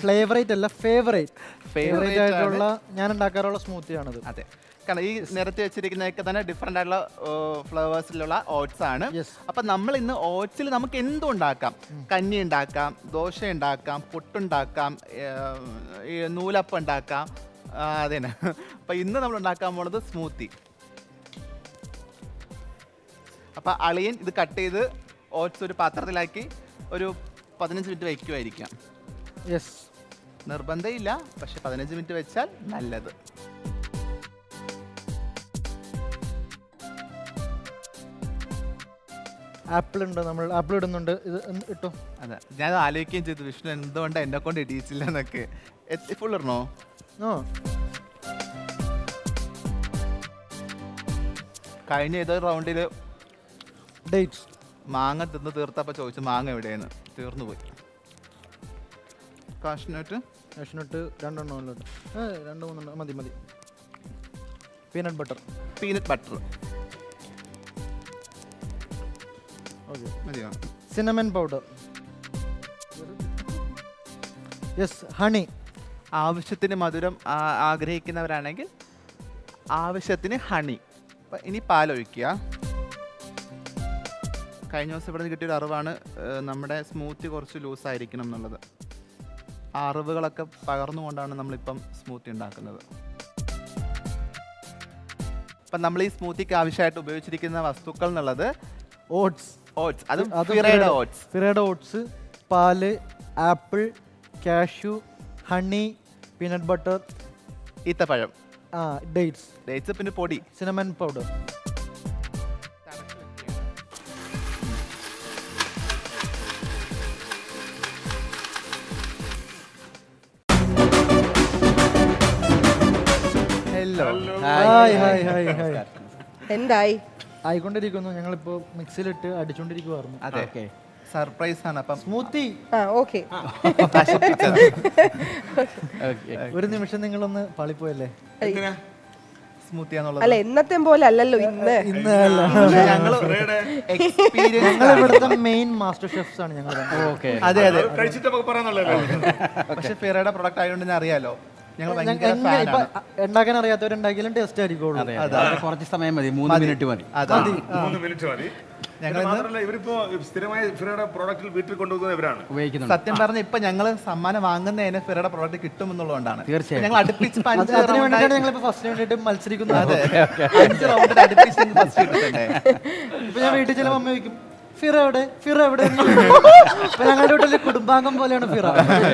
ഫ്ലേവറേറ്റ് അല്ല ഫേവറേറ്റ് ആയിട്ടുള്ള ഞാൻ ഉണ്ടാക്കാറുള്ള സ്മൂത്തിയാണത്. അതെ, കാരണം ഈ നിരത്തി വെച്ചിരിക്കുന്നതൊക്കെ തന്നെ ഡിഫറെന്റ് ആയിട്ടുള്ള ഫ്ലേവേഴ്സിലുള്ള ഓട്സ് ആണ്. Yes. അപ്പൊ നമ്മൾ ഇന്ന് ഓട്സിൽ നമുക്ക് എന്തും ഉണ്ടാക്കാം. കഞ്ഞി ഉണ്ടാക്കാം, ദോശ ഉണ്ടാക്കാം, പുട്ടുണ്ടാക്കാം, നൂലപ്പം ഉണ്ടാക്കാം. അതന്നെ. അപ്പൊ ഇന്ന് നമ്മൾ ഉണ്ടാക്കാൻ പോണത് സ്മൂത്തി. അപ്പൊ അളിയൻ ഇത് കട്ട് ചെയ്ത് ഓട്സ് ഒരു പാത്രത്തിലാക്കി ഒരു 15 മിനിറ്റ് വയ്ക്കുമായിരിക്കാം. യെസ്, നിർബന്ധമില്ല, പക്ഷെ 15 മിനിറ്റ് വെച്ചാൽ നല്ലത്. ആപ്പിൾ ഉണ്ട്, നമ്മൾ ആപ്പിൾ ഇടുന്നുണ്ട്. ഇത് ഇട്ടോ. അതെ, ഞാൻ ആലോചിക്കുകയും ചെയ്തു വിഷ്ണു എന്തുകൊണ്ട് എന്നെ കൊണ്ട് ഇടിയിച്ചില്ല എന്നൊക്കെ. ഫുൾ ഇടണോ? കഴിഞ്ഞ ഏതൊരു റൗണ്ടിൽ ഡേറ്റ്സ് മാങ്ങ തിന്ന് തീർത്തപ്പോൾ ചോദിച്ചു മാങ്ങ എവിടെയെന്ന്. തീർന്നു പോയി. കാഷ്നട്ട് 2 3 മതി. Peanut butter okay. മതിയോ? Cinnamon powder. Yes, honey. ആവശ്യത്തിന് മധുരം ആഗ്രഹിക്കുന്നവരാണെങ്കിൽ ആവശ്യത്തിന് ഹണി. അപ്പം ഇനി പാലൊഴിക്കുക. കഴിഞ്ഞ ദിവസം ഇവിടെ നിന്ന് കിട്ടിയൊരു അറിവാണ് നമ്മുടെ സ്മൂത്തി കുറച്ച് ലൂസായിരിക്കണം എന്നുള്ളത്. ആ അറിവുകളൊക്കെ പകർന്നുകൊണ്ടാണ് നമ്മളിപ്പം സ്മൂത്തി ഉണ്ടാക്കുന്നത്. അപ്പം നമ്മൾ ഈ സ്മൂത്തിക്ക് ആവശ്യമായിട്ട് ഉപയോഗിച്ചിരിക്കുന്ന വസ്തുക്കൾ എന്നുള്ളത് ഓട്സ്. അത് ഫിറയുടെ ഓട്സ്. ഫിറയുടെ ഓട്സ്, പാല്, apple, cashew, honey, peanut butter, ഈത്തപ്പഴം, ഡേറ്റ്സ്, പിന്നെ പൊടി, സിനമൺ പൗഡർ. ഹായ്. എന്തായി? ആയിക്കൊണ്ടിരിക്കുന്നു. ഞങ്ങളിപ്പോ മിക്സിയിലിട്ട് അടിച്ചോണ്ടിരിക്കുവായിരുന്നു. അതെ, സർപ്രൈസ് ആണ്. അപ്പം സ്മൂത്തി. ഓക്കെ. ഒരു നിമിഷം നിങ്ങളൊന്ന് പാളിപ്പോയല്ലേ? സ്മൂത്തി ആണെന്നുള്ളത്. അല്ല, എന്നത്തെ പോലെ അല്ലല്ലോ ഇന്ന്. ഞങ്ങൾ ഇവിടുത്തെ മെയിൻ മാസ്റ്റർ ഷെഫ്സ് ആണ് ഞങ്ങൾ. അതെ, കഴിച്ചിട്ട് നമുക്ക് പറയാന്നുള്ളൂ. പക്ഷെ ഫിറയുടെ പ്രൊഡക്റ്റ് ആയതുകൊണ്ട് തന്നെ അറിയാലോ, ഞങ്ങൾ ഉണ്ടാക്കാൻ അറിയാത്തവരുണ്ടാക്കിയാലും ടേസ്റ്റ് ആയിരിക്കുള്ളൂ. കുറച്ച് സമയം മതി, 3 മിനിറ്റ് മതി. 3 മിനിറ്റ് മതി. മാത്രമല്ല ഇവരിപ്പോ സ്ഥിരമായി ഫിറയുടെ പ്രോഡക്റ്റിൽ വീട്ടിൽ കൊണ്ടുപോകുന്ന ഇവരാണ്. സത്യം പറഞ്ഞ ഇപ്പൊ ഞങ്ങൾ സമ്മാനം വാങ്ങുന്നതിന് ഫിറയുടെ പ്രോഡക്റ്റ് കിട്ടും എന്നുള്ളതുകൊണ്ടാണ്. തീർച്ചയായും ഞങ്ങൾ അടുപ്പിച്ച് 5 അതിന് വേണ്ടിയിട്ടാണ് ഞങ്ങളിപ്പോ ഫസ്റ്റ് വേണ്ടിയിട്ട് മത്സരിക്കുന്നത്. അതെ, 5 റൗണ്ടിൽ അടുപ്പിച്ച് ഫസ്റ്റ് കിട്ടുന്നുണ്ട്. ഇപ്പൊ ഞാൻ വീട്ടിൽ ചില മമ്മി വയ്ക്കും, ഫിറ എവിടെ ഞങ്ങളുടെ വീട്ടിലെ കുടുംബാംഗം പോലെയാണ് ഫിറ,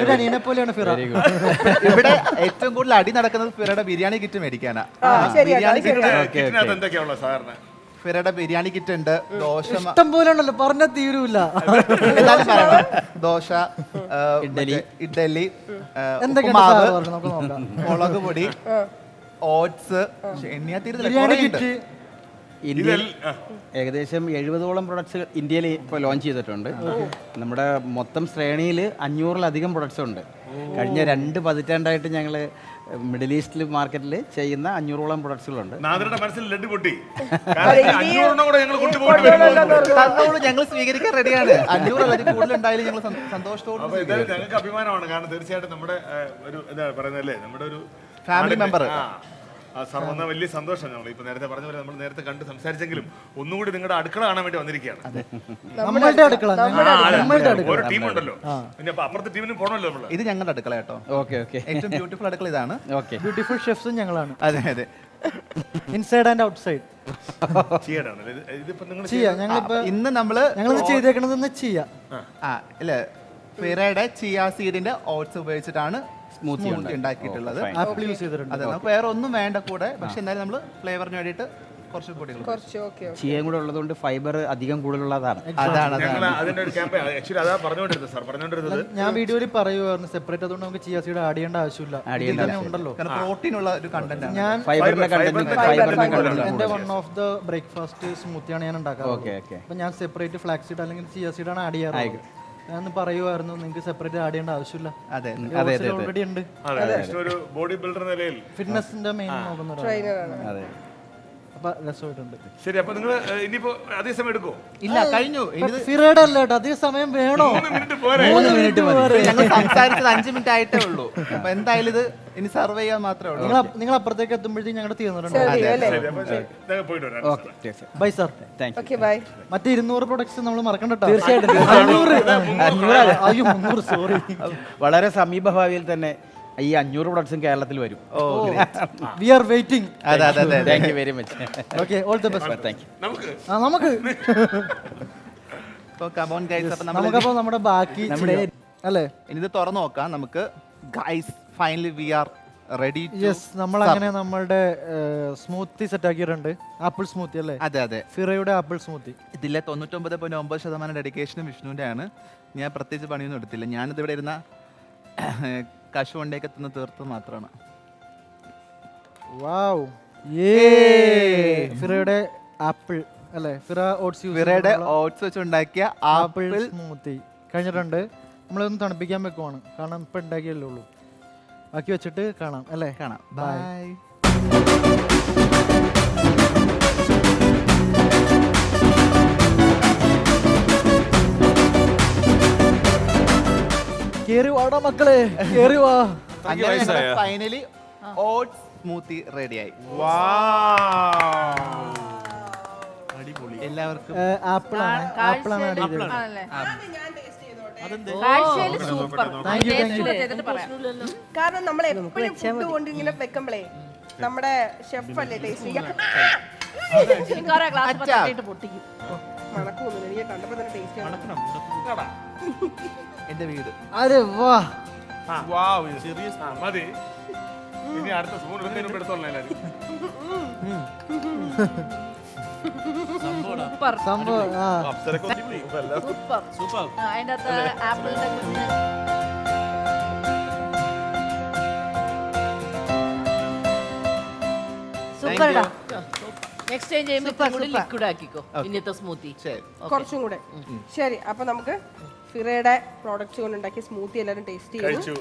ഒരു അനിയനെ പോലെയാണ് ഫിറ. ഇവിടെ ഏറ്റവും കൂടുതൽ അടി നടക്കുന്നത് ഫിറയുടെ ബിരിയാണി കിറ്റ് മേടിക്കാനാ. ബിരിയാണി കിറ്റിനകത്ത് എന്തൊക്കെയാണുള്ളത് സാധാരണ? ഫിറയുടെ ബിരിയാണി കിറ്റ് ഉണ്ട്, ദോശ ഇഷ്ടം പോലെ ഉണ്ടല്ലോ, പറഞ്ഞാൽ തീരൂല. എന്തായാലും പറയണം. ദോശ, ഇഡ്ഡലി, എന്തൊക്കെയുണ്ട് ഉപ്പുമാവ്, സാറ് പറഞ്ഞത്? നമുക്ക് നോക്കാം. മുളക് പൊടി, ഓട്സ്, എണ്ണിയാ ബിരിയാണി തീരുന്നില്ല. കിറ്റ് ഇന്ത്യയിൽ ഏകദേശം 70ഓളം പ്രൊഡക്ട്സ് ഇന്ത്യയിൽ ഇപ്പോൾ ലോഞ്ച് ചെയ്തിട്ടുണ്ട്. നമ്മുടെ മൊത്തം ശ്രേണിയിൽ 500-ലധികം പ്രൊഡക്ട്സ് ഉണ്ട്. കഴിഞ്ഞ 2 പതിറ്റാണ്ടായിട്ട് ഞങ്ങൾ മിഡിൽ ഈസ്റ്റിൽ മാർക്കറ്റിൽ ചെയ്യുന്ന 500ഓളം പ്രൊഡക്ട്സുകളുണ്ട്. നാദരുടെ മനസ്സിൽ ലഡ്ഡു പൊട്ടി. കാരണം 500 കൂടെ ഞങ്ങൾ കൊണ്ടുപോകും. ഞങ്ങൾ സ്വീകരിക്കാൻ റെഡിയാണ്. 500 കൂടുതൽ ഉണ്ടായാലും ഞങ്ങൾ സന്തോഷത്തോടെ. അപ്പൊ എന്തായാലും ഞങ്ങൾക്ക് അഭിമാനമാണ്. കാരണം തീർച്ചയായിട്ടും നമ്മുടെ ഒരു എന്താ പറയുന്നല്ലേ, നമ്മുടെ ഒരു ഫാമിലി മെമ്പർ. സാർ വന്ന വലിയ സന്തോഷം. ഞങ്ങൾ ഇപ്പൊ നേരത്തെ പറഞ്ഞ പോലെ നമ്മൾ നേരത്തെ കണ്ട് സംസാരിച്ചെങ്കിലും ഒന്നുകൂടി നിങ്ങളുടെ അടുക്കള കാണാൻ വേണ്ടി വന്നിരിക്കുകയാണ്. നമ്മളുടെ അടുക്കള, നമ്മളുടെ അടുക്കള. ഓരോ ടീമുണ്ടല്ലോ, പിന്നെ അപ്പുറത്തെ ടീമിനും പോകണമല്ലോ നമ്മള്. ഇത് ഞങ്ങളുടെ അടുക്കള കേട്ടോ. ഓക്കെ ഓക്കെ ഏറ്റവും ബ്യൂട്ടിഫുൾ അടുക്കള ഇതാണ്. ഓക്കെ. ബ്യൂട്ടിഫുൾ ഷെഫ്സും ഞങ്ങളാണ്. അതെ അതെ. ഇൻസൈഡ് ആൻഡ് ഔട്ട്സൈഡ് ചെയ്യാനാണ് ഇതിപ്പോ നിങ്ങൾ ചെയ്യാം. ഞങ്ങളിപ്പോ ഇന്ന് ഞങ്ങൾ ചെയ്തേക്കണതെന്ന് ചെയ്യാം. ഇല്ല, ഫിറയുടെ ചിയ സീഡിന്റെ ഓട്സ് ഉപയോഗിച്ചിട്ടാണ് സ്മൂത്തി ഉണ്ടാക്കിയിട്ടുള്ളത്. ആപ്പിൾ യൂസ് ചെയ്തിട്ടുണ്ട്. അതെ, നമുക്ക് വേറെ ഒന്നും വേണ്ട കൂടെ. പക്ഷെ എന്നാലും നമ്മൾ ഫ്ലേവറിന് വേണ്ടിയിട്ട് കുറച്ച് പൊടികൾ. ചിയയും കൂടെ ഉള്ളതുകൊണ്ട് ഫൈബർ അധികം കൂടുതലുള്ളതാണ്. അതാണ് ഞങ്ങൾ അതിന്റെ ഒരു ക്യാമ്പയിൻ ആക്ച്വലി അതാ പറഞ്ഞുകൊണ്ടിരുന്നത് സാർ പറഞ്ഞുകൊണ്ടിരുന്നത്. ഞാൻ വീഡിയോയിൽ പറയുമായിരുന്നു സെപ്പറേറ്റ്, അതുകൊണ്ട് നമുക്ക് ചിയ സീഡ് ആഡ് ചെയ്യേണ്ട ആവശ്യമില്ല. ഇതിൽ തന്നെ ഉണ്ടല്ലോ. കാരണം പ്രോട്ടീൻ ഉള്ള ഒരു കണ്ടന്റ് ആണ്. ഞാൻ ഫൈബറിന്റെ കണ്ടന്റ് എന്റെ വൺ ഓഫ് ദ ബ്രേക്ക്ഫാസ്റ്റ് സ്മൂത്തിയാണ് ഞാൻ ഉണ്ടാക്കാറ്. Okay okay. അപ്പൊ ഞാൻ സെപ്പറേറ്റ് ഫ്ലാക്സ് സീഡ് അല്ലെങ്കിൽ ചിയ സീഡാണ് ആഡ് ചെയ്യാറ്. ഞാൻ പറയുമായിരുന്നു നിങ്ങൾക്ക് സെപ്പറേറ്റ് ആഡ് ചെയ്യേണ്ട ആവശ്യമില്ല. അതെ ഓൾറെഡി ഉണ്ട്. ഒരു ബോഡി ബിൽഡർ നിലയിൽ ഫിറ്റ്നസിന്റെ മെയിൻ നോക്കുന്നവരാണ്. അതെ. അപ്പൊ രസമായിട്ടുണ്ട്. ശരി. അപ്പൊ നിങ്ങൾ ഇനിയിപ്പോ അതേ സമയം എടുക്കുമോ? ഇല്ല, കഴിഞ്ഞു. ഫിറയുടെ അല്ല കേട്ടോ, അധികം സമയം വേണോ? 3 മിനിറ്റ് പോരെ. 3 മിനിറ്റ് ഞങ്ങൾ സംസാരിച്ചത് 5 മിനിറ്റ് ആയിട്ടേ ഉള്ളൂ. അപ്പൊ എന്തായാലും ഇത് ഇനി സർവ് ചെയ്യാൻ മാത്രമേ ഉള്ളൂ. നിങ്ങൾ അപ്പുറത്തേക്ക് എത്തുമ്പോഴത്തേക്ക് ഞങ്ങളുടെ തീർന്നിട്ടുണ്ട്. ശരി, അപ്പൊ ഞങ്ങൾ പോയിട്ട് വരാം. Okay bye sir. Thank you. മറ്റേ 200 പ്രൊഡക്ട്സ് നമ്മൾ മറക്കണ്ട. തീർച്ചയായിട്ടും. 500 അയ്യോ 300 സോറി. വളരെ സമീപഭാവിയിൽ തന്നെ ഈ 500 പ്രൊഡക്ട്സും കേരളത്തിൽ വരും. We are waiting. Thank you very much. Okay, all the best. Thank you. നമുക്ക് കമോൺ ഗൈസ്. അപ്പൊ നമുക്കപ്പോ നമ്മുടെ ബാക്കി അല്ലേ ഇനി ഇത് തുറന്നു നോക്കാം നമുക്ക്. Guys, finally we are ready. Yes, നമ്മൾ അങ്ങനെ നമ്മളുടെ സ്മൂത്തി സെറ്റ് ആക്കിയിട്ടുണ്ട്. ആപ്പിൾ സ്മൂത്തി അല്ലേ? അതെ അതെ, ഫിറയുടെ ആപ്പിൾ സ്മൂത്തി. ഇതിലെ 99.9% ഡെഡിക്കേഷനും വിഷ്ണുവിന്റെ ആണ്. ഞാൻ പ്രത്യേകിച്ച് പണിയൊന്നും എടുത്തില്ല. ഞാനിത് ഇവിടെ ഇരുന്ന കശുവണ്ടിയൊക്കെ തിന്ന് തീർത്തത് മാത്രമാണ്. വാവ്, ഫിറയുടെ ആപ്പിൾ അല്ലേ? ഫിറയുടെ ഓട്സ് വെച്ചുണ്ടാക്കിയ ആപ്പിൾ സ്മൂത്തി കഴിഞ്ഞിട്ടുണ്ട്. നമ്മളൊന്ന് തണുപ്പിക്കാൻ വെക്കുവാണ്, കാരണം ഇപ്പൊ ഉണ്ടാക്കിയല്ലേ ഉള്ളൂ. ബാക്കി വെച്ചിട്ട് കാണാം അല്ലേ? കാണാം. ബൈ. കേറി വാടാ മക്കളെ, കേറി വാ. ഫൈനലി ഓട്സ് സ്മൂത്തി റെഡിയായി. എല്ലാവർക്കും ആപ്പിളാണ് ആഡ് ചെയ്തത്. കാരണം നമ്മൾ എപ്പോഴും ഫുഡ് കൊണ്ട് ഇങ്ങനെ വെക്കുമ്പോഴേ നമ്മുടെ ഷെഫ് അല്ലേ ടേസ്റ്റ് മണക്കൊന്നും എനിക്ക് കണ്ടപ്പോ തന്നെ ടേസ്റ്റ്. എന്റെ വീട്. അരെ വാ, മതി. ഇനി അടുത്ത സ്പൂൺ എടുക്കുന്നതിന് എടുത്തോളാം എല്ലാവരും. സംഭവം സൂപ്പർടാ. നെക്സ്റ്റ് ടൈം ചെയ്യുമ്പോൾ ലിക്വിഡ് ആക്കിക്കോ ഇന്നത്തെ സ്മൂത്തി കുറച്ചും കൂടെ. ശരി, അപ്പൊ നമുക്ക് ഫിറയുടെ പ്രോഡക്റ്റ് കൊണ്ട് ഉണ്ടാക്കിയ സ്മൂത്തി എല്ലാവരും ടേസ്റ്റ് ചെയ്തു.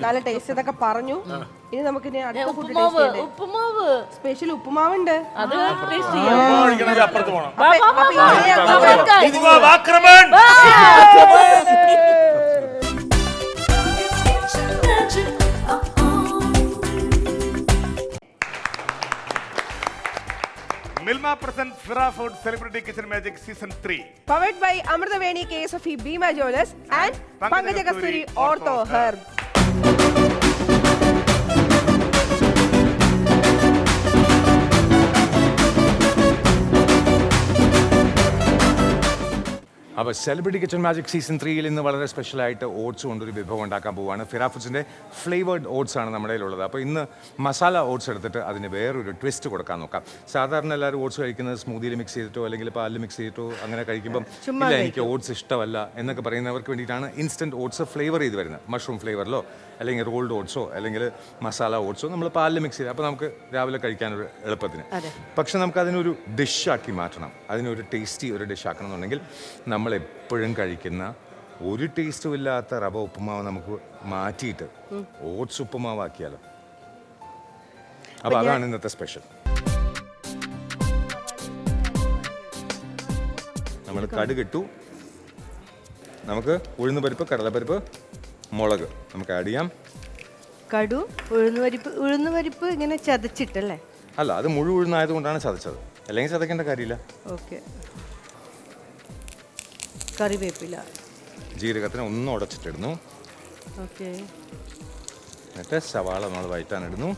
നല്ല ടേസ്റ്റ് എന്നൊക്കെ പറഞ്ഞു. ഇനി നമുക്ക് ഇനി അടുത്ത ഫുഡ് ഉപ്പുമാവ് സ്പെഷ്യൽ ഉപ്പുമാവുണ്ട്. അത് ടേസ്റ്റ് ചെയ്യാം. അപ്പുറത്ത് പോകണം. Milma presents Fira Food Celebrity Kitchen Magic Season 3. Powered by Amrutaveni KSFE Bima Jewelers and Pankaj Kasturi Ortho Herb. അപ്പോൾ സെലിബ്രിറ്റി കിച്ചൺ മാജിക് സീസൺ 3 ഇന്ന് വളരെ സ്പെഷ്യലായിട്ട് ഓട്സ് കൊണ്ടൊരു വിഭവം ഉണ്ടാക്കാൻ പോവുകയാണ്. ഫിറ ഫുഡ്സിൻ്റെ ഫ്ലേവേർഡ് ഓട്സ് ആണ് നമ്മുടെ കയ്യിലുള്ളത്. അപ്പോൾ ഇന്ന് മസാല ഓട്സ് എടുത്തിട്ട് അതിന് വേറൊരു ട്വിസ്റ്റ് കൊടുക്കാൻ നോക്കാം. സാധാരണ എല്ലാവരും ഓട്സ് കഴിക്കുന്നത് സ്മൂതിയിൽ മിക്സ് ചെയ്തിട്ടോ അല്ലെങ്കിൽ പാലിൽ മിക്സ് ചെയ്തിട്ടോ അങ്ങനെ കഴിക്കുമ്പം ഇല്ല എനിക്ക് ഓട്സ് ഇഷ്ടമല്ല എന്നൊക്കെ പറയുന്നവർക്ക് വേണ്ടിയിട്ടാണ് ഇൻസ്റ്റൻറ്റ് ഓട്സ് ഫ്ലേവർ ചെയ്ത് വരുന്നത്. മഷ്റൂം ഫ്ലേവറിലോ അല്ലെങ്കിൽ റോൾഡ് ഓട്സോ അല്ലെങ്കിൽ മസാല ഓട്സോ നമ്മൾ പാലിൽ മിക്സ് ചെയ്ത് അപ്പോൾ നമുക്ക് രാവിലെ കഴിക്കാനൊരു എളുപ്പത്തിന്. പക്ഷെ നമുക്ക് അതിനൊരു ഡിഷാക്കി മാറ്റണം, അതിനൊരു ടേസ്റ്റി ഒരു ഡിഷാക്കണം എന്നുണ്ടെങ്കിൽ നമ്മൾ എപ്പോഴും കഴിക്കുന്ന ഒരു ടേസ്റ്റും ഇല്ലാത്ത റവ ഉപ്പുമാവ് നമുക്ക് മാറ്റിയിട്ട് ഓട്സ് ഉപ്പുമാവാക്കിയാലോ. അപ്പോൾ അതാണ് ഇന്നത്തെ സ്പെഷ്യൽ. നമ്മൾ കടുകിട്ടു, നമുക്ക് ഉഴുന്നുപരിപ്പ്, കടലപ്പരിപ്പ്, മുളക് നമുക്ക് ആഡ് ചെയ്യാം. കടു, ഉഴുന്നുപരിപ്പ് ഇങ്ങനെ ചതച്ചിട്ടല്ലേ? അല്ല, അത് മുഴുവൻ ഉഴുന്നായതുകൊണ്ടാണ് ചതച്ചത്, അല്ലെങ്കിൽ ചതക്കേണ്ട കാര്യമില്ല. ഓക്കെ. കറിവേപ്പില, ജീരകത്തിന് ഒന്ന് ഉടച്ചിട്ടിടുന്നു. ഓക്കെ. എന്നിട്ട് സവാള നമ്മൾ വഴറ്റാനിടുന്നു.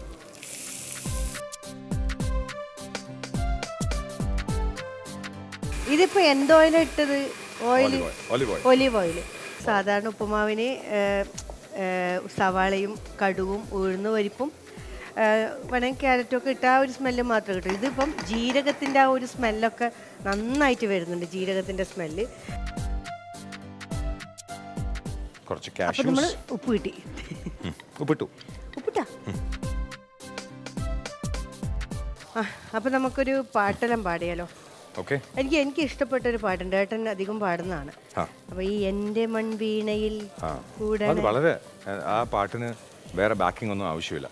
ഇതിപ്പോ എന്ത് ഓയിലാണ് ഇട്ടത്? Olive oil. സാധാരണ ഉപ്പുമാവിന് സവാളയും കടുവും ഉഴുന്നുപരിപ്പും വേണമെങ്കിൽ ക്യാരറ്റും ഒക്കെ ഇട്ട് ആ ഒരു സ്മെല്ല് മാത്രമേ കിട്ടൂ. ഇതിപ്പം ജീരകത്തിൻ്റെ ആ ഒരു സ്മെല്ലൊക്കെ നന്നായിട്ട് വരുന്നുണ്ട്, ജീരകത്തിൻ്റെ സ്മെല്ല്. കുറച്ച് അപ്പം കാഷ്യൂസ്. നമ്മൾ ഉപ്പ് കിട്ടി. ഉപ്പിട്ടാ? അപ്പം നമുക്കൊരു പാട്ടെല്ലാം പാടിയാലോ? എനിക്ക് ഇഷ്ടപ്പെട്ടൊരു പാട്ടുണ്ട്, ഏട്ടൻ അധികം പാടുന്നതാണ്. അപ്പൊ ഈ എൻ്റെ മൺവീണയിൽ അത് വളരെ, ആ പാട്ടിന് വേറെ ബാക്കിംഗ് ഒന്നും ആവശ്യമില്ല.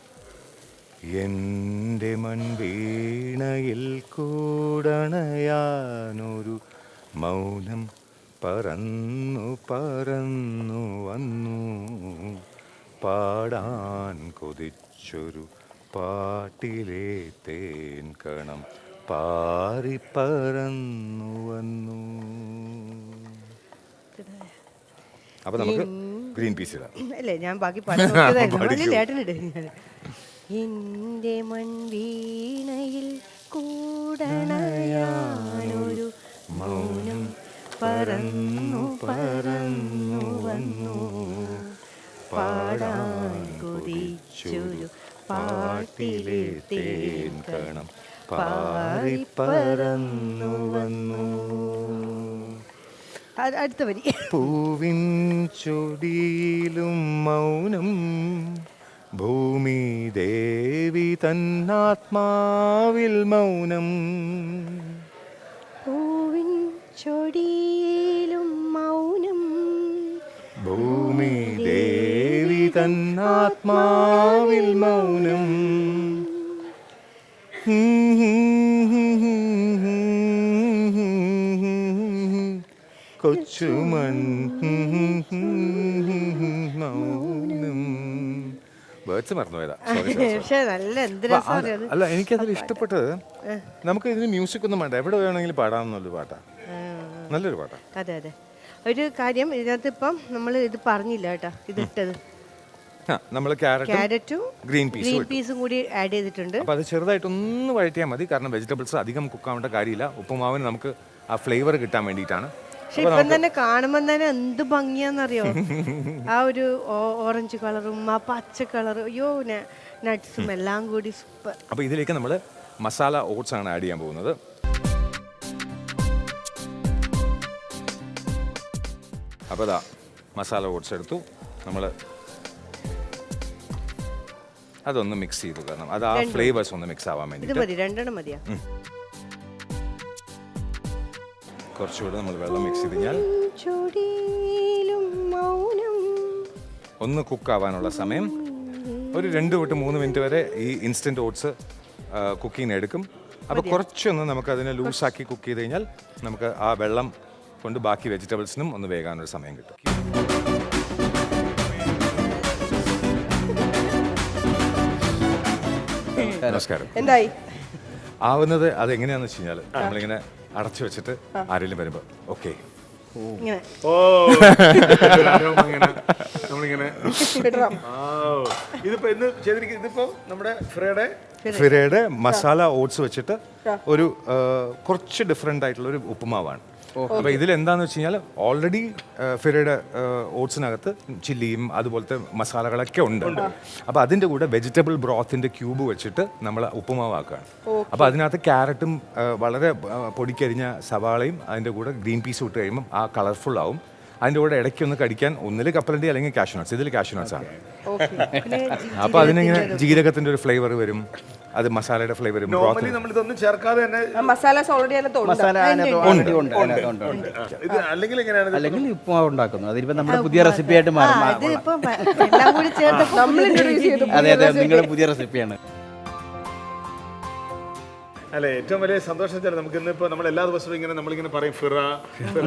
എൻ്റെ മൺവീണയിൽ കൂടണയാനൊരു മൗനം പറന്നു പറന്നു വന്നു, പാടാൻ കൊതിച്ചൊരു പാട്ടിലെ തേൻ കണം പാറിപ്പറന്നു വന്നു. അപ്പൊ നമുക്ക് ഗ്രീൻ പീസ് ഇടാം. അല്ലേ, ഞാൻ ബാക്കി പാടുന്നിട്ട് എൻ്റെ മൺവീണയിൽ കൂടണയാനൊരു മൗനം പറന്നു പറന്നു വന്നു, പാടാൻ കൊതിച്ചൊരു പാട്ടിലെ തേൻ കണം പാറിപ്പറന്നു വന്നു. അടുത്ത വരി. പൂവിൻ ചൊടിയിലും മൗനം, ഭൂമി ദേവി തന്നാത്മാവിൽ മൗനം. പൂവിൻ ചൊടിയിലും മൗനം, ഭൂമി ദേവി തന്നാത്മാവിൽ മൗനം. കൊച്ചുമൺ മൗനം. വേർഡ്സ് മറന്നുപോയതാ. അല്ല, എനിക്കതിൽ ഇഷ്ടപ്പെട്ടത് നമുക്ക് ഇതിന് മ്യൂസിക് ഒന്നും വേണ്ട, എവിടെ വേണമെങ്കിലും പാടാമെന്നുള്ളൊരു പാട്ടാ, നല്ലൊരു പാട്ടാ. അതെ അതെ. ഒരു കാര്യം ഇതിനകത്ത് ഇപ്പം നമ്മൾ ഇത് പറഞ്ഞില്ല കേട്ടോ, ഇതിട്ടത് നമ്മൾ ക്യാരറ്റും ഗ്രീൻ പീസും കൂടി ആഡ് ചെയ്തിട്ടുണ്ട്. അപ്പോൾ അത് ചെറുതായിട്ടൊന്ന് വഴറ്റിയാൽ മതി, കാരണം വെജിറ്റബിൾസ് അധികം കുക്കാവേണ്ട കാര്യമില്ല. ഉപ്പുമാവിന് നമുക്ക് ആ ഫ്ലേവർ കിട്ടാൻ വേണ്ടിയിട്ടാണ്. പക്ഷെ ഇപ്പം തന്നെ കാണുമ്പോൾ തന്നെ എന്ത് ഭംഗിയാന്നറിയോ, ആ ഒരു ഓറഞ്ച് കളറും ആ പച്ച കളറും, അയ്യോ, നട്ട്സും എല്ലാം കൂടി സൂപ്പർ. അപ്പോൾ ഇതിലേക്ക് നമ്മൾ മസാല ഓട്സ് ആണ് ആഡ് ചെയ്യാൻ പോകുന്നത്. അപ്പോൾ ഇതാ മസാല ഓട്സ് എടുത്തു, നമ്മൾ അതൊന്ന് മിക്സ് ചെയ്തു, കാരണം അത് ആ ഫ്ലേവേഴ്സ് ഒന്ന് മിക്സ് ആവാൻ വേണ്ടി. രണ്ടെണ്ണം മതിയാ? കുറച്ചുകൂടെ നമ്മൾ വെള്ളം മിക്സ് ചെയ്ത് കഴിഞ്ഞാൽ ഒന്ന് കുക്ക് ആവാനുള്ള സമയം ഒരു 2 to 3 മിനിറ്റ് വരെ ഈ ഇൻസ്റ്റൻറ്റ് ഓട്സ് കുക്കിങ്ങിന് എടുക്കും. അപ്പോൾ കുറച്ചൊന്ന് നമുക്ക് അതിനെ ലൂസാക്കി കുക്ക് ചെയ്ത് കഴിഞ്ഞാൽ നമുക്ക് ആ വെള്ളം കൊണ്ട് ബാക്കി വെജിറ്റബിൾസിനും ഒന്ന് വേകാനൊരു സമയം കിട്ടും. നമസ്കാരം. എന്തായി ആവുന്നത് അതെങ്ങനെയാണെന്ന് വെച്ച് കഴിഞ്ഞാൽ നമ്മളിങ്ങനെ അടച്ചു വെച്ചിട്ട് ആരെങ്കിലും വരുമ്പോൾ ഓക്കെ ഫിറയുടെ മസാല ഓട്സ് വെച്ചിട്ട് ഒരു കുറച്ച് ഡിഫറെൻ്റ് ആയിട്ടുള്ള ഒരു ഉപ്പുമാവാണ്. അപ്പോൾ ഇതിൽ എന്താണെന്ന് വെച്ച് കഴിഞ്ഞാൽ ഓൾറെഡി ഫിറയുടെ ഓട്സിനകത്ത് ചില്ലിയും അതുപോലത്തെ മസാലകളൊക്കെ ഉണ്ട്. അപ്പോൾ അതിൻ്റെ കൂടെ വെജിറ്റബിൾ ബ്രോത്തിൻ്റെ ക്യൂബ് വെച്ചിട്ട് നമ്മൾ ഉപ്പുമാവാക്കുകയാണ്. അപ്പോൾ അതിനകത്ത് ക്യാരറ്റും വളരെ പൊടിക്കരിഞ്ഞ സവാളയും അതിൻ്റെ കൂടെ ഗ്രീൻ പീസും ഇട്ട് കഴിയുമ്പോൾ ആ കളർഫുൾ ആവും. അതിൻ്റെ കൂടെ ഇടയ്ക്ക് ഒന്ന് കടിക്കാൻ ഒന്നിൽ കപ്പലണ്ടി അല്ലെങ്കിൽ കാഷ്യൂ നട്ട്സ്. ഇതിൽ കാഷ്യൂ നട്ട്സ് ആണ്. അപ്പോൾ അതിനിങ്ങനെ ജീരകത്തിൻ്റെ ഒരു ഫ്ലേവർ വരും, അത് മസാലയുടെ ഫ്ലേവർ വരും. നോർമലി നമ്മൾ ഇതൊന്നും ചേർക്കാതെ തന്നെ മസാലാസ് ഓൾറെഡി അതിനകത്ത് മസാല ഉണ്ട്. ഇത് അല്ലെങ്കിൽ എങ്ങനെയാണ് അല്ലെങ്കിൽ ഉപ്പുമാവ് ഉണ്ടാക്കുന്നു. അതിപ്പോ നമ്മുടെ പുതിയ റെസിപ്പി ആയിട്ട് മാറും. ഇതിപ്പം എല്ലാം കൂടി ചേർത്തപ്പോൾ അതെ അതെ, നിങ്ങളുടെ പുതിയ റെസിപ്പിയാണ്. അല്ലെ, ഏറ്റവും വലിയ സന്തോഷം വെച്ചാൽ നമുക്ക് ഇന്നിപ്പോ നമ്മൾ എല്ലാ ദിവസവും ഇങ്ങനെ നമ്മളിങ്ങനെ പറയും ഫിറ,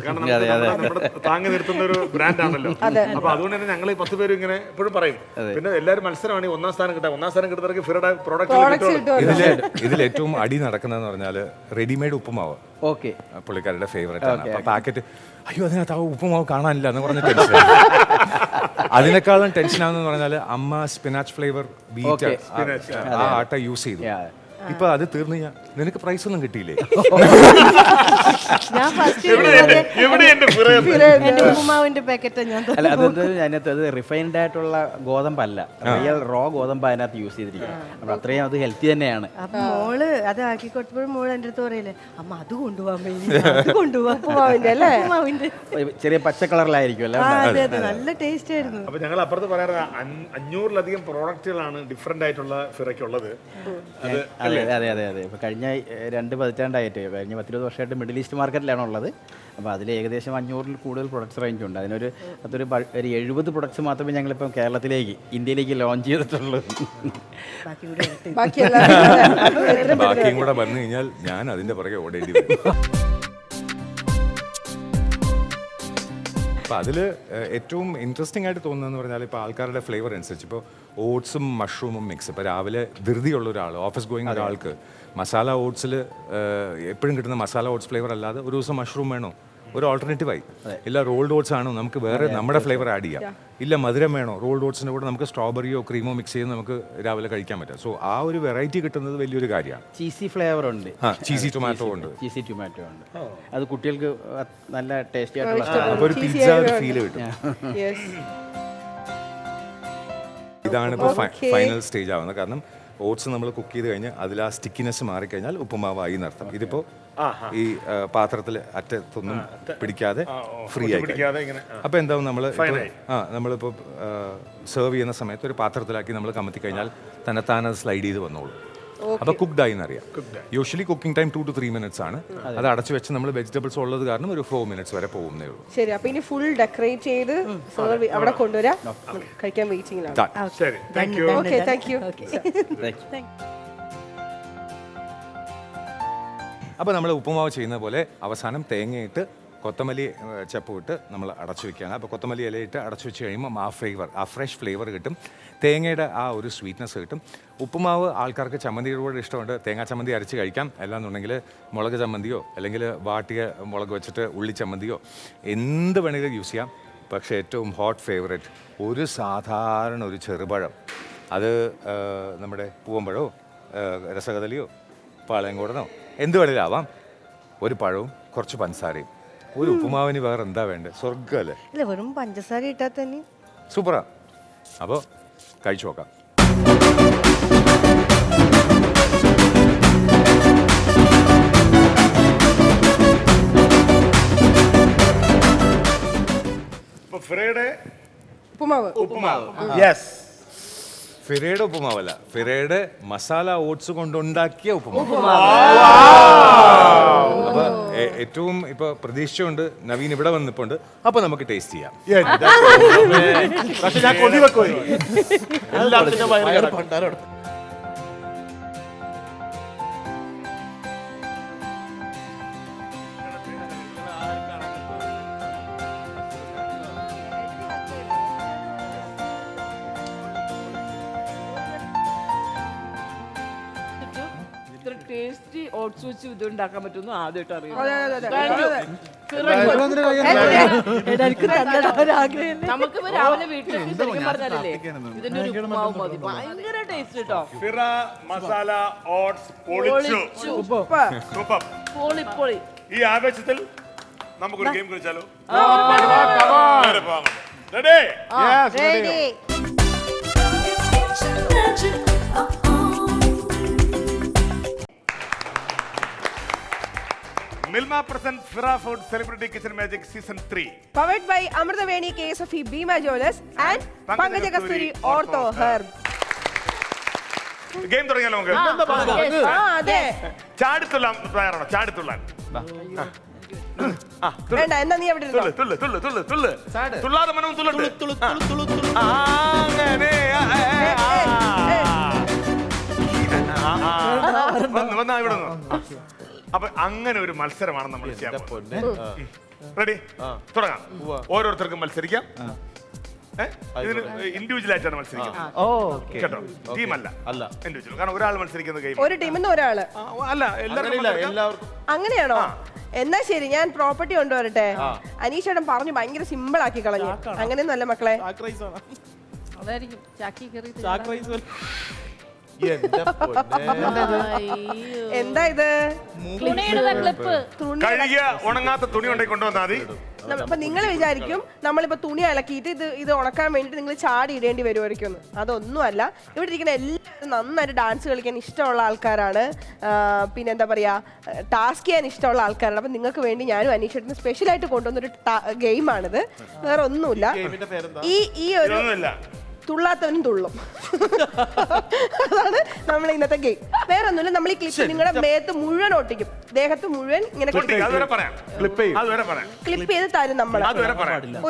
കാരണം നമ്മുടെ താങ്ങി നിർത്തുന്ന ഒരു ബ്രാൻഡ് ആണല്ലോ. അപ്പൊ അതുകൊണ്ട് തന്നെ ഞങ്ങൾ 10 പേരും ഇങ്ങനെ എപ്പോഴും പറയും. പിന്നെ എല്ലാവരും മത്സരമാണ്, ഒന്നാം സ്ഥാനം കിട്ടുന്നവർക്ക് ഫിറയുടെ പ്രോഡക്റ്റ്. ഇതിൽ ഏറ്റവും അടി നടക്കുന്നതെന്ന് പറഞ്ഞാൽ റെഡിമെയ്ഡ് ഉപ്പുമാവ്. ഓക്കെ, പുള്ളിക്കാരുടെ ഫേവറേറ്റ് ആണ്. അപ്പൊ പാക്കറ്റ് അയ്യോ അതിനകത്ത് ആ ഉപ്പുമാവ് കാണാനില്ല എന്ന് പറഞ്ഞ ടെൻഷൻ. അതിനേക്കാളും ടെൻഷൻ ആണെന്ന് പറഞ്ഞാൽ അമ്മ സ്പിനാച്ച് ഫ്ലേവർ ബീറ്റ് ആ ആട്ട യൂസ് ചെയ്തു. ഇപ്പൊ അത് തീർന്നു കഴിഞ്ഞാൽ നിനക്ക് പ്രൈസ് ഒന്നും കിട്ടിയില്ലേ? ഞാൻ ഫസ്റ്റ് എന്റെ ഉപ്പുമാവിന്റെ പാക്കറ്റ് ഞാൻ അല്ല, അതിനകത്ത് അത് റിഫൈൻഡ് ആയിട്ടുള്ള ഗോതമ്പല്ല, റിയൽ റോ ഗോതമ്പ് അതിനകത്ത് യൂസ് ചെയ്തിരിക്കുന്നത്. അപ്പോൾ അത്രയും അത് ഹെൽത്തി തന്നെയാണ്. അപ്പൊ മോള് അത് ആക്കി കൊടുത്തപ്പോഴും മോള് എൻ്റെ അടുത്ത് പറയില്ലേ, അമ്മ അത് കൊണ്ടുപോകാൻ അത് കൊണ്ടുപോകാൻ ഉപ്പുമാവിന്റെ അല്ലേ, ഉപ്പുമാവിന്റെ ചെറിയ പച്ച കളറിലായിരിക്കും അല്ലേ? അതെ അതെ, നല്ല ടേസ്റ്റ് ആയിരുന്നു. അപ്പൊ ഞങ്ങൾ അപ്പുറത്ത് പറയാറ് 500-ലധികം പ്രോഡക്റ്റുകളാണ് ഡിഫറെന്റ് ആയിട്ടുള്ള ഫിറയ്ക്കുള്ളത്. അതെ അതെ അതെ അതെ. ഇപ്പോൾ കഴിഞ്ഞ 2 പതിറ്റാണ്ടായിട്ട്, കഴിഞ്ഞ 10-20 വർഷമായിട്ട് മിഡിൽ ഈസ്റ്റ് മാർക്കറ്റിലാണ് ഉള്ളത്. അപ്പോൾ അതിൽ ഏകദേശം 500-ൽ കൂടുതൽ പ്രൊഡക്ട്സ് റേഞ്ച് ഉണ്ട്. അതൊരു 70 പ്രൊഡക്ട്സ് മാത്രമേ ഞങ്ങളിപ്പം കേരളത്തിലേക്ക്, ഇന്ത്യയിലേക്ക് ലോഞ്ച് ചെയ്തിട്ടുള്ളൂ. ബാക്കിയും കൂടെ വന്നു കഴിഞ്ഞാൽ ഞാൻ അതിന്റെ പുറകെ ഓടേണ്ടി വരും. അപ്പോൾ അതിൽ ഏറ്റവും ഇൻട്രസ്റ്റിംഗ് ആയിട്ട് തോന്നുന്നതെന്ന് പറഞ്ഞാൽ ഇപ്പോൾ ആൾക്കാരുടെ ഫ്ലേവർ അനുസരിച്ച് ഇപ്പോൾ ഓട്സും മഷ്റൂമും മിക്സ്. ഇപ്പോൾ രാവിലെ ധൃതിയുള്ള ഒരാൾ, ഓഫീസ് ഗോയിങ് ഒരാൾക്ക് മസാല ഓട്സിൽ എപ്പോഴും കിട്ടുന്ന മസാല ഓട്സ് ഫ്ലേവർ അല്ലാതെ ഒരു ദിവസം മഷ്റൂം വേണോ, ഒരു ഓൾട്ടർനേറ്റീവായി. ഇല്ല റോൾഡ് ഓട്സ് ആണോ, നമുക്ക് വേറെ നമ്മുടെ ഫ്ലേവർ ആഡ് ചെയ്യാം. ഇല്ല മധുരം വേണോ, റോൾഡ് ഓട്സിൻ്റെ കൂടെ നമുക്ക് സ്ട്രോബെറിയോ ക്രീമോ മിക്സ് ചെയ്ത് നമുക്ക് രാവിലെ കഴിക്കാൻ പറ്റും. സോ ആ ഒരു വെറൈറ്റി കിട്ടുന്നത് വലിയൊരു കാര്യമാണ്. ചീസി ഫ്ലേവർ ഉണ്ട്, ചീസി ടൊമാറ്റോ ഉണ്ട്, ചീസി ടൊമാറ്റോ ഉണ്ട്. അത് കുട്ടികൾക്ക് നല്ല ടേസ്റ്റി ആയിട്ടുള്ള അപ്പോൾ ഒരു പിസ്സ ഒരു ഫീല് കിട്ടും. ഇതാണ് ഇപ്പോൾ ഫൈനൽ സ്റ്റേജ് ആവുന്നത്. കാരണം ഓട്സ് നമ്മൾ കുക്ക് ചെയ്ത് കഴിഞ്ഞ് അതിൽ ആ സ്റ്റിക്കിനെസ് മാറിക്കഴിഞ്ഞാൽ ഉപ്പുമാവായി നടത്തും. ഇതിപ്പോൾ ഈ പാത്രത്തിൽ അറ്റത്തൊന്നും പിടിക്കാതെ ഫ്രീ ആയി. അപ്പോൾ എന്താവും നമ്മളിപ്പോൾ സെർവ് ചെയ്യുന്ന സമയത്ത് ഒരു പാത്രത്തിലാക്കി നമ്മൾ കമത്തി കഴിഞ്ഞാൽ തന്നെത്താനത് സ്ലൈഡ് ചെയ്ത് വന്നോളൂ. അപ്പോൾ കുക്ക്ഡ് ആയി എന്നറിയാം. Usually cooking time 2 to 3 minutes ആണ്. അത് അടച്ചു വെച്ച് നമ്മൾ വെജിറ്റബിൾസ് ഉള്ളത് കാരണം ഒരു 4 minutes വരെ പോകുന്നേ ഉള്ളൂ. ശരി, അപ്പൊ ഇനി ഫുൾ ഡെക്കറേറ്റ് ചെയ്ത് സെർവ് അവിടെ കൊണ്ടുവരാം, കഴിക്കാൻ വെയിറ്റിംഗിലാണ്. ശരി, thank you. Okay, thank you. അപ്പോൾ നമ്മൾ ഉപ്പുമാവ് ചെയ്യുന്ന പോലെ അവസാനം തേങ്ങയിട്ട് കൊത്തമല്ലി ചപ്പുവിട്ട് നമ്മൾ അടച്ചു വെക്കുകയാണ്. അപ്പോൾ കൊത്തമല്ലി ഇലയിട്ട് അടച്ചു വെച്ച് കഴിയുമ്പോൾ ആ ഫ്രഷ് ഫ്ലേവർ കിട്ടും, തേങ്ങയുടെ ആ ഒരു സ്വീറ്റ്നെസ് കിട്ടും. ഉപ്പുമാവ് ആൾക്കാർക്ക് ചമ്മന്തിയുടെ കൂടെ ഇഷ്ടമുണ്ട്. തേങ്ങാ ചമ്മന്തി അരച്ച് കഴിക്കാം. അല്ലാന്നുണ്ടെങ്കിൽ മുളക് ചമ്മന്തിയോ അല്ലെങ്കിൽ വാട്ടിയ മുളക് വെച്ചിട്ട് ഉള്ളി ചമ്മന്തിയോ എന്ത് വേണമെങ്കിലും യൂസ് ചെയ്യാം. പക്ഷേ ഏറ്റവും ഹോട്ട് ഫേവറേറ്റ് ഒരു സാധാരണ ഒരു ചെറുപഴം, അത് നമ്മുടെ പൂവമ്പഴമോ രസകദളിയോ പാളയംകോടനോ എന്ത് വേണമെങ്കിലും ആവാം. ഒരു പഴവും കുറച്ച് പഞ്ചസാരയും, ഒരു ഉപ്പുമാവിന് വേറെ എന്താ വേണ്ടത്? സ്വർഗ്ഗമല്ലേ? ഇല്ല, വെറും പഞ്ചസാര ഇട്ടാൽ തന്നെ സൂപ്പറാ. അപ്പോൾ കഴിച്ചു നോക്കാം. ഫിറയുടെ ഉപ്പുമാവ്. യെസ്, ഫിറയുടെ ഉപ്പുമാവല്ല, ഫിറയുടെ മസാല ഓട്സ് കൊണ്ടുണ്ടാക്കിയ ഉപ്പുമാവ്. അപ്പൊ ഏറ്റവും ഇപ്പൊ പ്രതീക്ഷയുണ്ട് നവീൻ ഇവിടെ വന്നിപ്പോണ്ട്. അപ്പൊ നമുക്ക് ടേസ്റ്റ് ചെയ്യാം. പക്ഷെ ഞാൻ കൊതി വെക്കുമോ? എല്ലാത്തിനും വയറ് ഭണ്ഡാരം. ടേസ്റ്റി ഓട്സ് വെച്ച് ഇത് ഉണ്ടാക്കാൻ പറ്റുമെന്ന് ആദ്യമായിട്ട് അറിയാം. നമുക്ക് രാവിലെ വീട്ടിലേക്ക് ശരിക്കും പറഞ്ഞാലേ ഇതിന്റെ ഒരു ഉപ്പുമാവ് മതി. ഭയങ്കര ടേസ്റ്റ് കേട്ടോ. ഫിറ മസാല ഓട്സ് പൊളിച്ചു. പൊളി. ഈ ആവേശത്തിൽ നമുക്കൊരു game കളിച്ചാലോ? Ready? Milma presents Fira Food Celebrity Kitchen Magic Season 3. Powered by Amrutaveni KSFE Bima Jewelers and Pankaja Kasturi Ortho Herb. Game തുടങ്ങിയാലോ നമുക്ക്? അതെ. ചാടിത്തുള്ളാൻ തയ്യാറാണോ? ചാടിത്തുള്ളാൻ. വേണ്ട, എന്നാ നീ അവിടെ ഇരുന്നോ. തുള്ളാതെ മനവും തുള്ളട്ടെ. അങ്ങനെ. വന്നാ ഇവിടെ നിന്ന്. അപ്പൊ അങ്ങനെ ഒരു മത്സരമാണ് നമ്മൾ ചെയ്യാൻ പോകുന്നത്. റെഡി? തുടങ്ങാം. ഓരോരുത്തർക്കും മത്സരിക്കാം. ഇതിന് ഇൻഡിവിജ്വൽ ആയിട്ടാണ് മത്സരിക്കുന്നത് കേട്ടോ, ടീമല്ല. ഇൻഡിവിജ്വൽ. കാരണം ഒരാൾ മത്സരിക്കുന്ന ഗെയിം. ഒരു ടീമിന്ന് ഒരാള് അല്ല, എല്ലാവർക്കും. അങ്ങനെയാണോ? എന്നാ ശരി, ഞാൻ പ്രോപ്പർട്ടി കൊണ്ടുവരട്ടെ. അനീഷേട്ടൻ പറഞ്ഞു ഭയങ്കര സിമ്പിൾ ആക്കി കളഞ്ഞു. അങ്ങനെയൊന്നും അല്ല മക്കളെ. അതായിരിക്കും ചാക്കി കയറി എന്താ ഇത്? കഴുകിയ ഉണങ്ങാത്ത തുണി കൊണ്ടേ കൊണ്ടുവന്നാൽ മതി. അപ്പൊ നിങ്ങൾ വിചാരിക്കും നമ്മളിപ്പോ തുണി അലക്കിയിട്ട് ഇത് ഉണക്കാൻ വേണ്ടിട്ട് നിങ്ങൾ ചാടി ഇടേണ്ടി വരുമായിരിക്കും. അതൊന്നും അല്ല. ഇവിടെ ഇരിക്കുന്ന എല്ലാവരും നന്നായിട്ട് ഡാൻസ് കളിക്കാൻ ഇഷ്ടമുള്ള ആൾക്കാരാണ്. പിന്നെ എന്താ പറയാ, ടാസ്ക് ചെയ്യാൻ ഇഷ്ടമുള്ള ആൾക്കാരാണ്. അപ്പൊ നിങ്ങൾക്ക് വേണ്ടി ഞാനും അനീഷേട്ടന് സ്പെഷ്യൽ ആയിട്ട് കൊണ്ടുവന്നൊരു ഗെയിമാണ്. വേറെ ഒന്നുമില്ല. ഈ ഒരു തുള്ളാത്തവനും തുള്ളും. അതാണ് നമ്മൾ ഇന്നത്തെ ഗെയിം. വേറെ ഒന്നുമില്ല. നമ്മൾ ഈ ക്ലിപ്പ് നിങ്ങളുടെ മേത്ത് മുഴുവൻ ഒട്ടിക്കും, ദേഹത്ത് മുഴുവൻ ഇങ്ങനെ ക്ലിപ്പ് ചെയ്ത് തരും. നമ്മൾ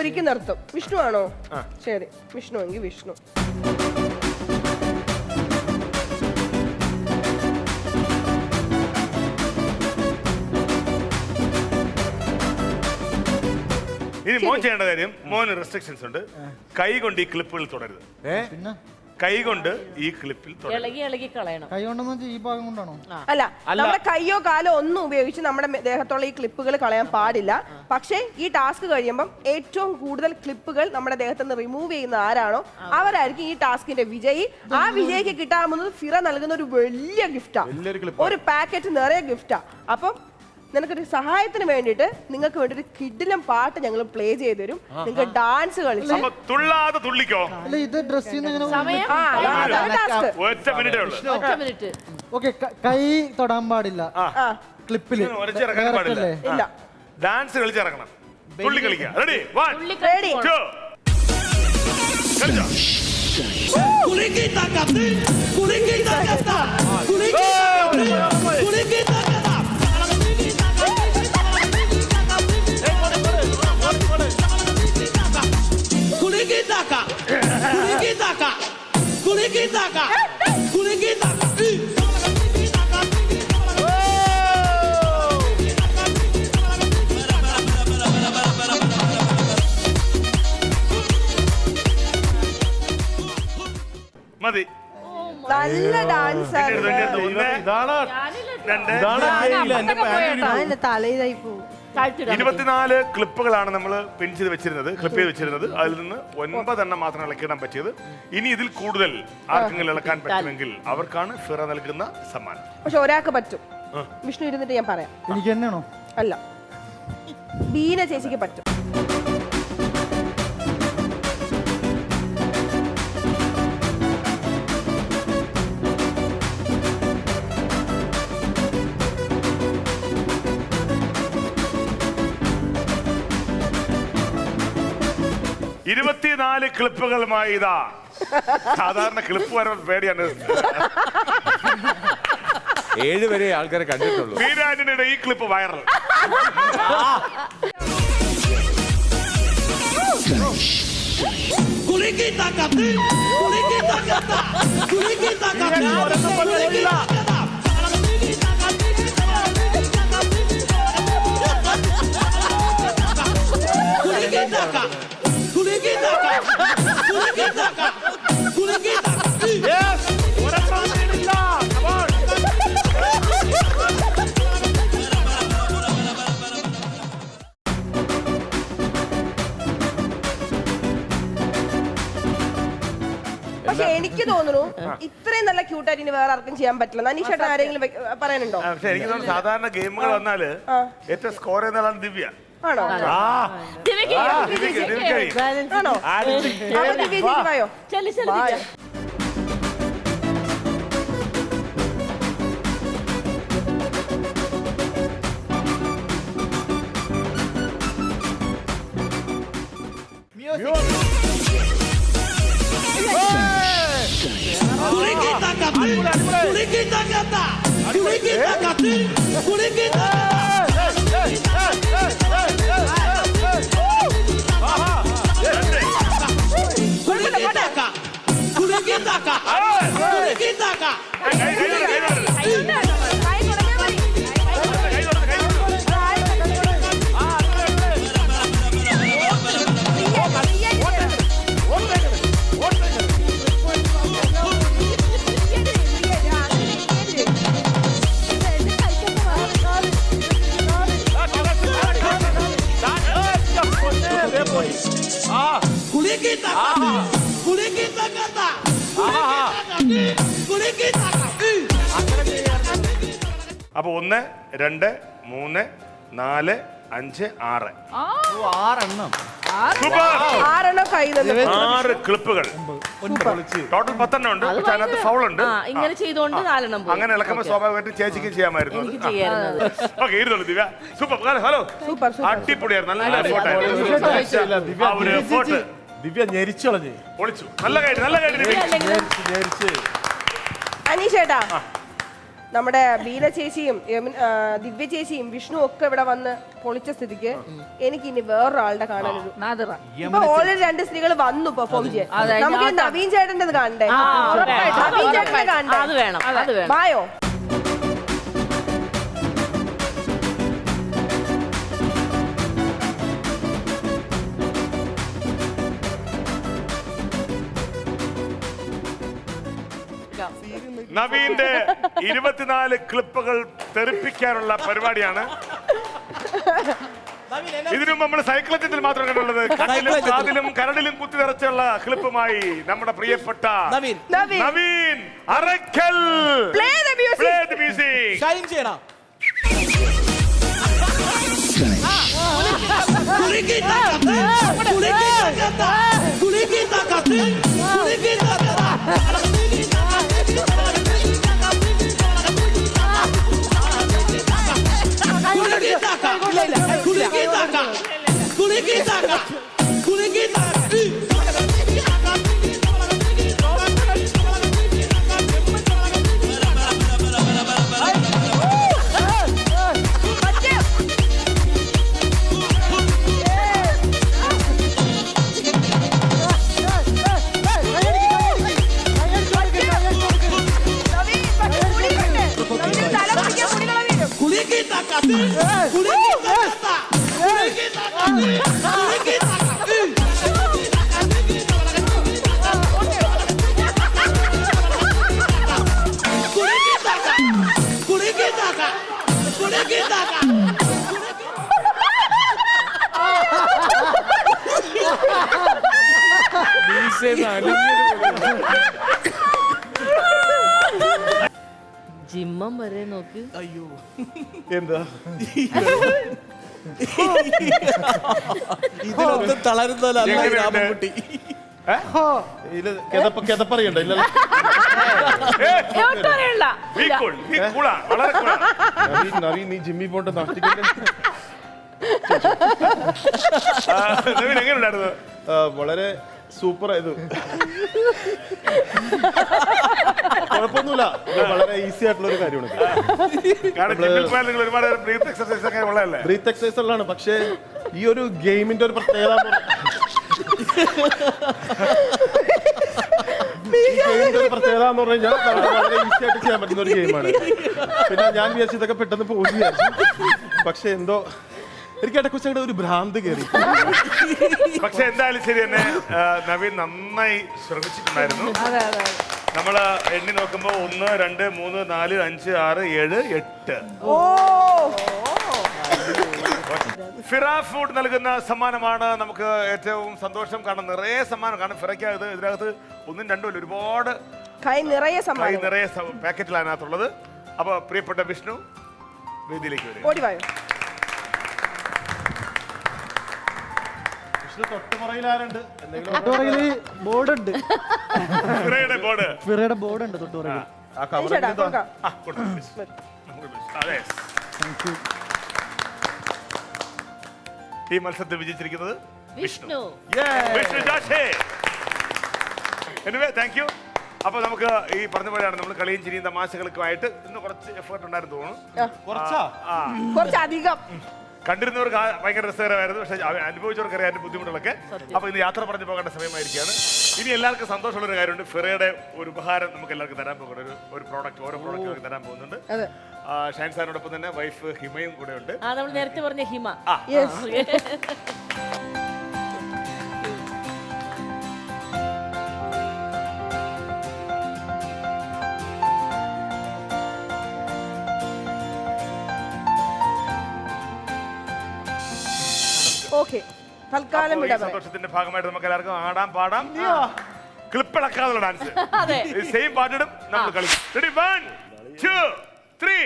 ഒരിക്കൽ നിർത്തും. വിഷ്ണു ആണോ? ശരി, വിഷ്ണു എങ്കിൽ വിഷ്ണു. ഇനി മോൻ ചെയ്യേണ്ട കാര്യം, മോന് റെസ്ട്രിക്ഷൻസ് ഉണ്ട്. കൈ കൊണ്ട് ഈ ക്ലിപ്പുകൾ തുടരുത്. കൈ കൊണ്ട് ഈ ക്ലിപ്പിൽ ഇളകി കളയണം. കൈ കൊണ്ടെന്ന് ഈ ഭാഗം കൊണ്ടാണോ? അല്ല, നമ്മുടെ കയ്യോ കാലോ ഒന്നും ഉപയോഗിച്ച് നമ്മുടെ ദേഹത്തുള്ള ഈ ക്ലിപ്പുകൾ കളയാൻ പാടില്ല. പക്ഷേ ഈ ടാസ്ക് കഴിയുമ്പം ഏറ്റവും കൂടുതൽ ക്ലിപ്പുകൾ നമ്മുടെ ദേഹത്ത് നിന്ന് റിമൂവ് ചെയ്യുന്ന ആരാണോ അവരായിരിക്കും ഈ ടാസ്കിന്റെ വിജയി. ആ വിജയിക്ക് കിട്ടാവുന്നത് ഫിറ നൽകുന്ന ഒരു വലിയ ഗിഫ്റ്റാ, ഒരു പാക്കറ്റ് നിറയെ ഗിഫ്റ്റാ. അപ്പം നിനക്കൊരു സഹായത്തിന് വേണ്ടിയിട്ട് നിങ്ങൾക്ക് വേണ്ടി ഒരു കിഡിലും പാട്ട് ഞങ്ങൾ പ്ലേ ചെയ്ത് തരും. നിങ്ങൾക്ക് ഡാൻസ് കളിച്ച് തുള്ളാതെ തുള്ളിക്കോ. അല്ല, ഇത് ഡ്രസ് ഓക്കെ. കൈ തൊടാൻ പാടില്ല ക്ലിപ്പില്. ഇല്ല, ഡാൻസ് കളിച്ചിറങ്ങണം. തുള്ളി കളിക്കാം. റെഡി? 1 റെഡി. 2 കളിച്ചോ. മതി. നല്ല ഡാൻസ്. 24 ക്ലിപ്പുകളാണ് നമ്മൾ പിൻ ചെയ്ത് വെച്ചിരുന്നത്, ക്ലിപ്പ് ചെയ്ത് വെച്ചിരുന്നത്. അതിൽ നിന്ന് 9 എണ്ണം മാത്രം ഇളക്കിയിടാൻ പറ്റിയത്. ഇനി ഇതിൽ കൂടുതൽ ആർക്കെങ്കിലും ഇളക്കാൻ പറ്റുമെങ്കിൽ അവർക്കാണ് ഫിറ നൽകുന്ന സമ്മാനം. പക്ഷെ ഒരാൾക്ക് പറ്റും. വിഷ്ണു ഇരുന്നിട്ട് ഞാൻ പറയാം. എനിക്ക് തന്നെയാണോ? അല്ല, ബീന ചേച്ചിക്ക് പറ്റും. ഇരുപത്തിനാല് ക്ലിപ്പുകളുമായി ഇതാ. സാധാരണ ക്ലിപ്പ് വരാൻ പേടിയാണ്. 7 വരെ ആൾക്കാരെ കണ്ടിട്ടുള്ളൂ. വീരാന്റണിയുടെ ഈ ക്ലിപ്പ് വൈറൽ. പക്ഷെ എനിക്ക് തോന്നുന്നു ഇത്രയും നല്ല ക്യൂട്ടായിട്ട് ഇനി വേറെ ആർക്കും ചെയ്യാൻ പറ്റില്ല. അനീഷേട്ടൻ ആരെങ്കിലും പറയാനുണ്ടോ? പക്ഷെ എനിക്ക് തോന്നുന്നു സാധാരണ ഗെയിമുകൾ വന്നാല് ഏറ്റവും സ്കോർ ചെയ്യുന്ന ആളാണ് ദിവ്യ. ആണോ ദിവ്യക്ക് ആണോ അപ്പൊ ദിവ്യ ചേച്ചി വായോ ചെല്ലു ചെല്ലു ദിവ്യ. അപ്പൊ 1 2 3 4 5 6 6 സൂപ്പർ 6 കയ്യിൽ നിന്ന് 6 ക്ലിപ്പുകൾ ടോട്ടൽ 10 ഉണ്ട് പക്ഷെ അതിനകത്ത് ഫൗൾ ഉണ്ട് ഇങ്ങനെ ചെയ്തോണ്ട് 4 പോയി. അങ്ങനെ ഇളക്കുമ്പോൾ സ്വാഭാവികമായിട്ടും ചേച്ചിക്ക് ചെയ്യാമായിരുന്നു എനിക്ക് ചെയ്യാറുള്ളത്. ഓക്കെ ഇരുന്നോളൂ ദിവ്യ സൂപ്പർ ഹലോ സൂപ്പർ സൂപ്പർ അടിപൊളിയായിരുന്നു നല്ല എഫോർട്ട് ആ ഒരു എഫോർട്ട് ദിവ്യ ഞെരിച്ചളഞ്ഞ് പൊളിച്ചു നല്ല കാര്യം ഞെരിച്ച് അനീഷേട്ടാ നമ്മുടെ ബീന ചേച്ചിയും ദിവ്യ ചേച്ചിയും വിഷ്ണു ഒക്കെ ഇവിടെ വന്ന് പൊളിച്ച സ്ഥിതിക്ക് എനിക്ക് ഇനി വേറൊരാളുടെ കാണാനൊരു നാദിറ. ഇപ്പൊ ഓൾറെഡി 2 സ്ത്രീകൾ വന്നു പെർഫോം ചെയ്യാൻ അതെ, നമുക്ക് നവീൻ ചേട്ടൻ്റെ കാണണ്ടേ ഉറപ്പായിട്ടും. നവീൻ ചേട്ടനെ കാണണ്ടേ അത് വേണം അത് വേണം. വായോ നവീന്റെ 24 ക്ലിപ്പുകൾ തെറിപ്പിക്കാനുള്ള പരിപാടിയാണ്. ഇതിനു നമ്മൾ സൈക്ലത്തിൽ മാത്രം കണ്ടുള്ളത്. കണ്ണിലും കാതിലും കരടിലും കുത്തി നിറച്ചുള്ള ക്ലിപ്പുമായി നമ്മുടെ പ്രിയപ്പെട്ട Naveen Arakkal. Play the music. Play the music. Shine ചെയ്യണം. ജിമ്മം വരെ നോക്ക്. അയ്യോ എന്താ ഇതിലൊന്നും തളരുന്നതല്ല രാമൻകുട്ടി. കിതപ്പറിയണ്ട ഇല്ലല്ലോ. ഒട്ടും അറിയണ്ട. Be cool. Be cool ആ. വളരെ cool ആ. നവീൻ നീ ജിമ്മിൽ പോയിട്ട് നാട്ടിലേക്ക് നവീൻ എങ്ങനെയുണ്ടായിരുന്നു? വളരെ സൂപ്പർ ആയത്. കുഴപ്പമൊന്നുമില്ല, വളരെ ഈസി ആയിട്ടുള്ള ഒരു കാര്യമാണ്. കാരണം ജിമ്മിൽ പോയാൽ നിങ്ങൾ ഒരുപാട് ബ്രീത്ത് എക്സസൈസ് ഒക്കെ ഉള്ളതല്ലേ? ബ്രീത്ത് എക്സസൈസ് ഉള്ളതാണ്. പക്ഷേ ഈ ഒരു ഗെയിമിന്റെ ഒരു പ്രത്യേകത എന്ന് പറഞ്ഞു കഴിഞ്ഞാൽ വളരെ ഈസി ആയിട്ട് ചെയ്യാൻ പറ്റുന്ന ഒരു ഗെയിമാണ്. പിന്നെ ഞാൻ വിചാരിച്ചു ഇതൊക്കെ പെട്ടെന്ന് പോയി വിചാരിച്ചു. പക്ഷെ എന്തോ എനിക്ക് ഇടക്കുറിച്ച് ഒരു ഭ്രാന്ത് കയറി. പക്ഷെ എന്തായാലും ശരി തന്നെ നവീൻ നന്നായി ശ്രമിച്ചിട്ടുണ്ടായിരുന്നു. നമ്മള് എണ്ണി നോക്കുമ്പോ 1 2 3 4 5 6 7 8. ഫിറ ഫുഡ് നൽകുന്ന സമ്മാനമാണ് നമുക്ക് ഏറ്റവും സന്തോഷം. കാരണം നിറയെ സമ്മാനം. കാരണം ഫിറയ്ക്ക് ഇതിനകത്ത് 1 2 ഒരുപാട് കൈ നിറയെ പാക്കറ്റിലാണ് അതിനകത്തുള്ളത്. അപ്പൊ പ്രിയപ്പെട്ട വിഷ്ണു വേദിയിലേക്ക് വരും. ഓടി വായോ. വിഷ്ണു തൊട്ടുപുറയിൽ ആരുണ്ട്? എന്തെങ്കിലും തൊട്ടുപുറകില് ബോർഡ് ഉണ്ട്. ഫിറയുടെ ബോർഡ്. ഫിറയുടെ ബോർഡ് ഉണ്ട് തൊട്ടുപുറകിൽ. ആ cover ചേട്ടാ, എന്തോ? കൊടുക്കാം. കൊടുക്കാം, please. നമുക്ക് please. അതെ. ഈ മത്സരത്തിൽ വിജയിച്ചിരിക്കുന്നത് Vishnu. Vishnu Joshi. Anyway thank you. അപ്പൊ നമുക്ക് ഈ പറഞ്ഞ പോലെയാണ് നമ്മൾ കളിയും ചിരിയും തമാശകൾക്കുമായിട്ട് ഇന്ന് കുറച്ച് എഫേർട്ട് ഉണ്ടായിരുന്നു തോന്നുന്നു. കുറച്ചാ? കുറച്ചധികം. കണ്ടിരുന്നവർക്ക് ഭയങ്കര രസകരമായിരുന്നു. പക്ഷെ അനുഭവിച്ചവർക്ക് അറിയാൻ അതിന്റെ ബുദ്ധിമുട്ടുകളൊക്കെ. അപ്പൊ ഇന്ന് യാത്ര പറഞ്ഞു പോകേണ്ട സമയമായിരിക്കുകയാണ്. ഇനി എല്ലാവർക്കും സന്തോഷമുള്ള ഒരു കാര്യമുണ്ട്. ഫിറയുടെ ഒരു ഉപഹാരം നമുക്ക് എല്ലാവർക്കും തരാൻ പോകുന്നുണ്ട്. ഒരു പ്രോഡക്റ്റ്, ഓരോ പ്രോഡക്റ്റ് തരാൻ പോകുന്നുണ്ട്. ഷൈൻ സാറിനോടൊപ്പം തന്നെ വൈഫ് ഹിമയും കൂടെ ഉണ്ട്. നമ്മൾ നേരത്തെ പറഞ്ഞ ഹിമ. ഓക്കെ, തൽക്കാലം വിടാം. സന്തോഷത്തിന്റെ ഭാഗമായിട്ട് നമുക്ക് എല്ലാവർക്കും ആടാം, പാടാം. ക്ലിപ്പിളക്കാനുള്ള ഡാൻസ്. സെയിം പാട്ടിടും നമ്മൾ കളിക്കും. Ready? 1 2 3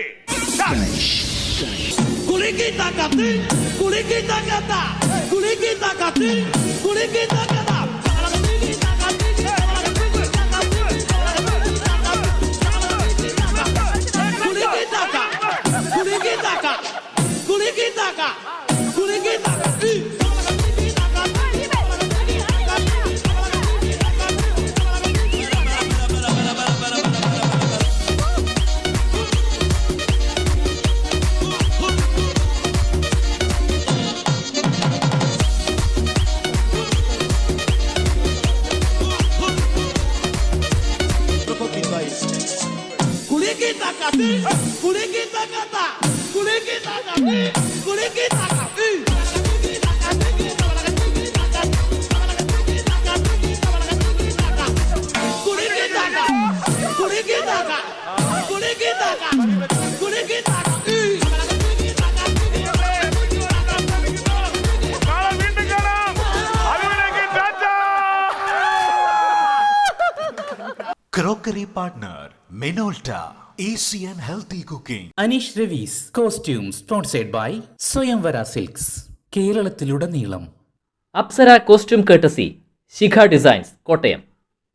Crockery partner Minolta, easy and healthy cooking. Anish Ravis costumes sponsored by Swayamvara Silks. കേരളത്തിലുടനീളം. Apsara costume courtesy Shikha designs, Kottayam.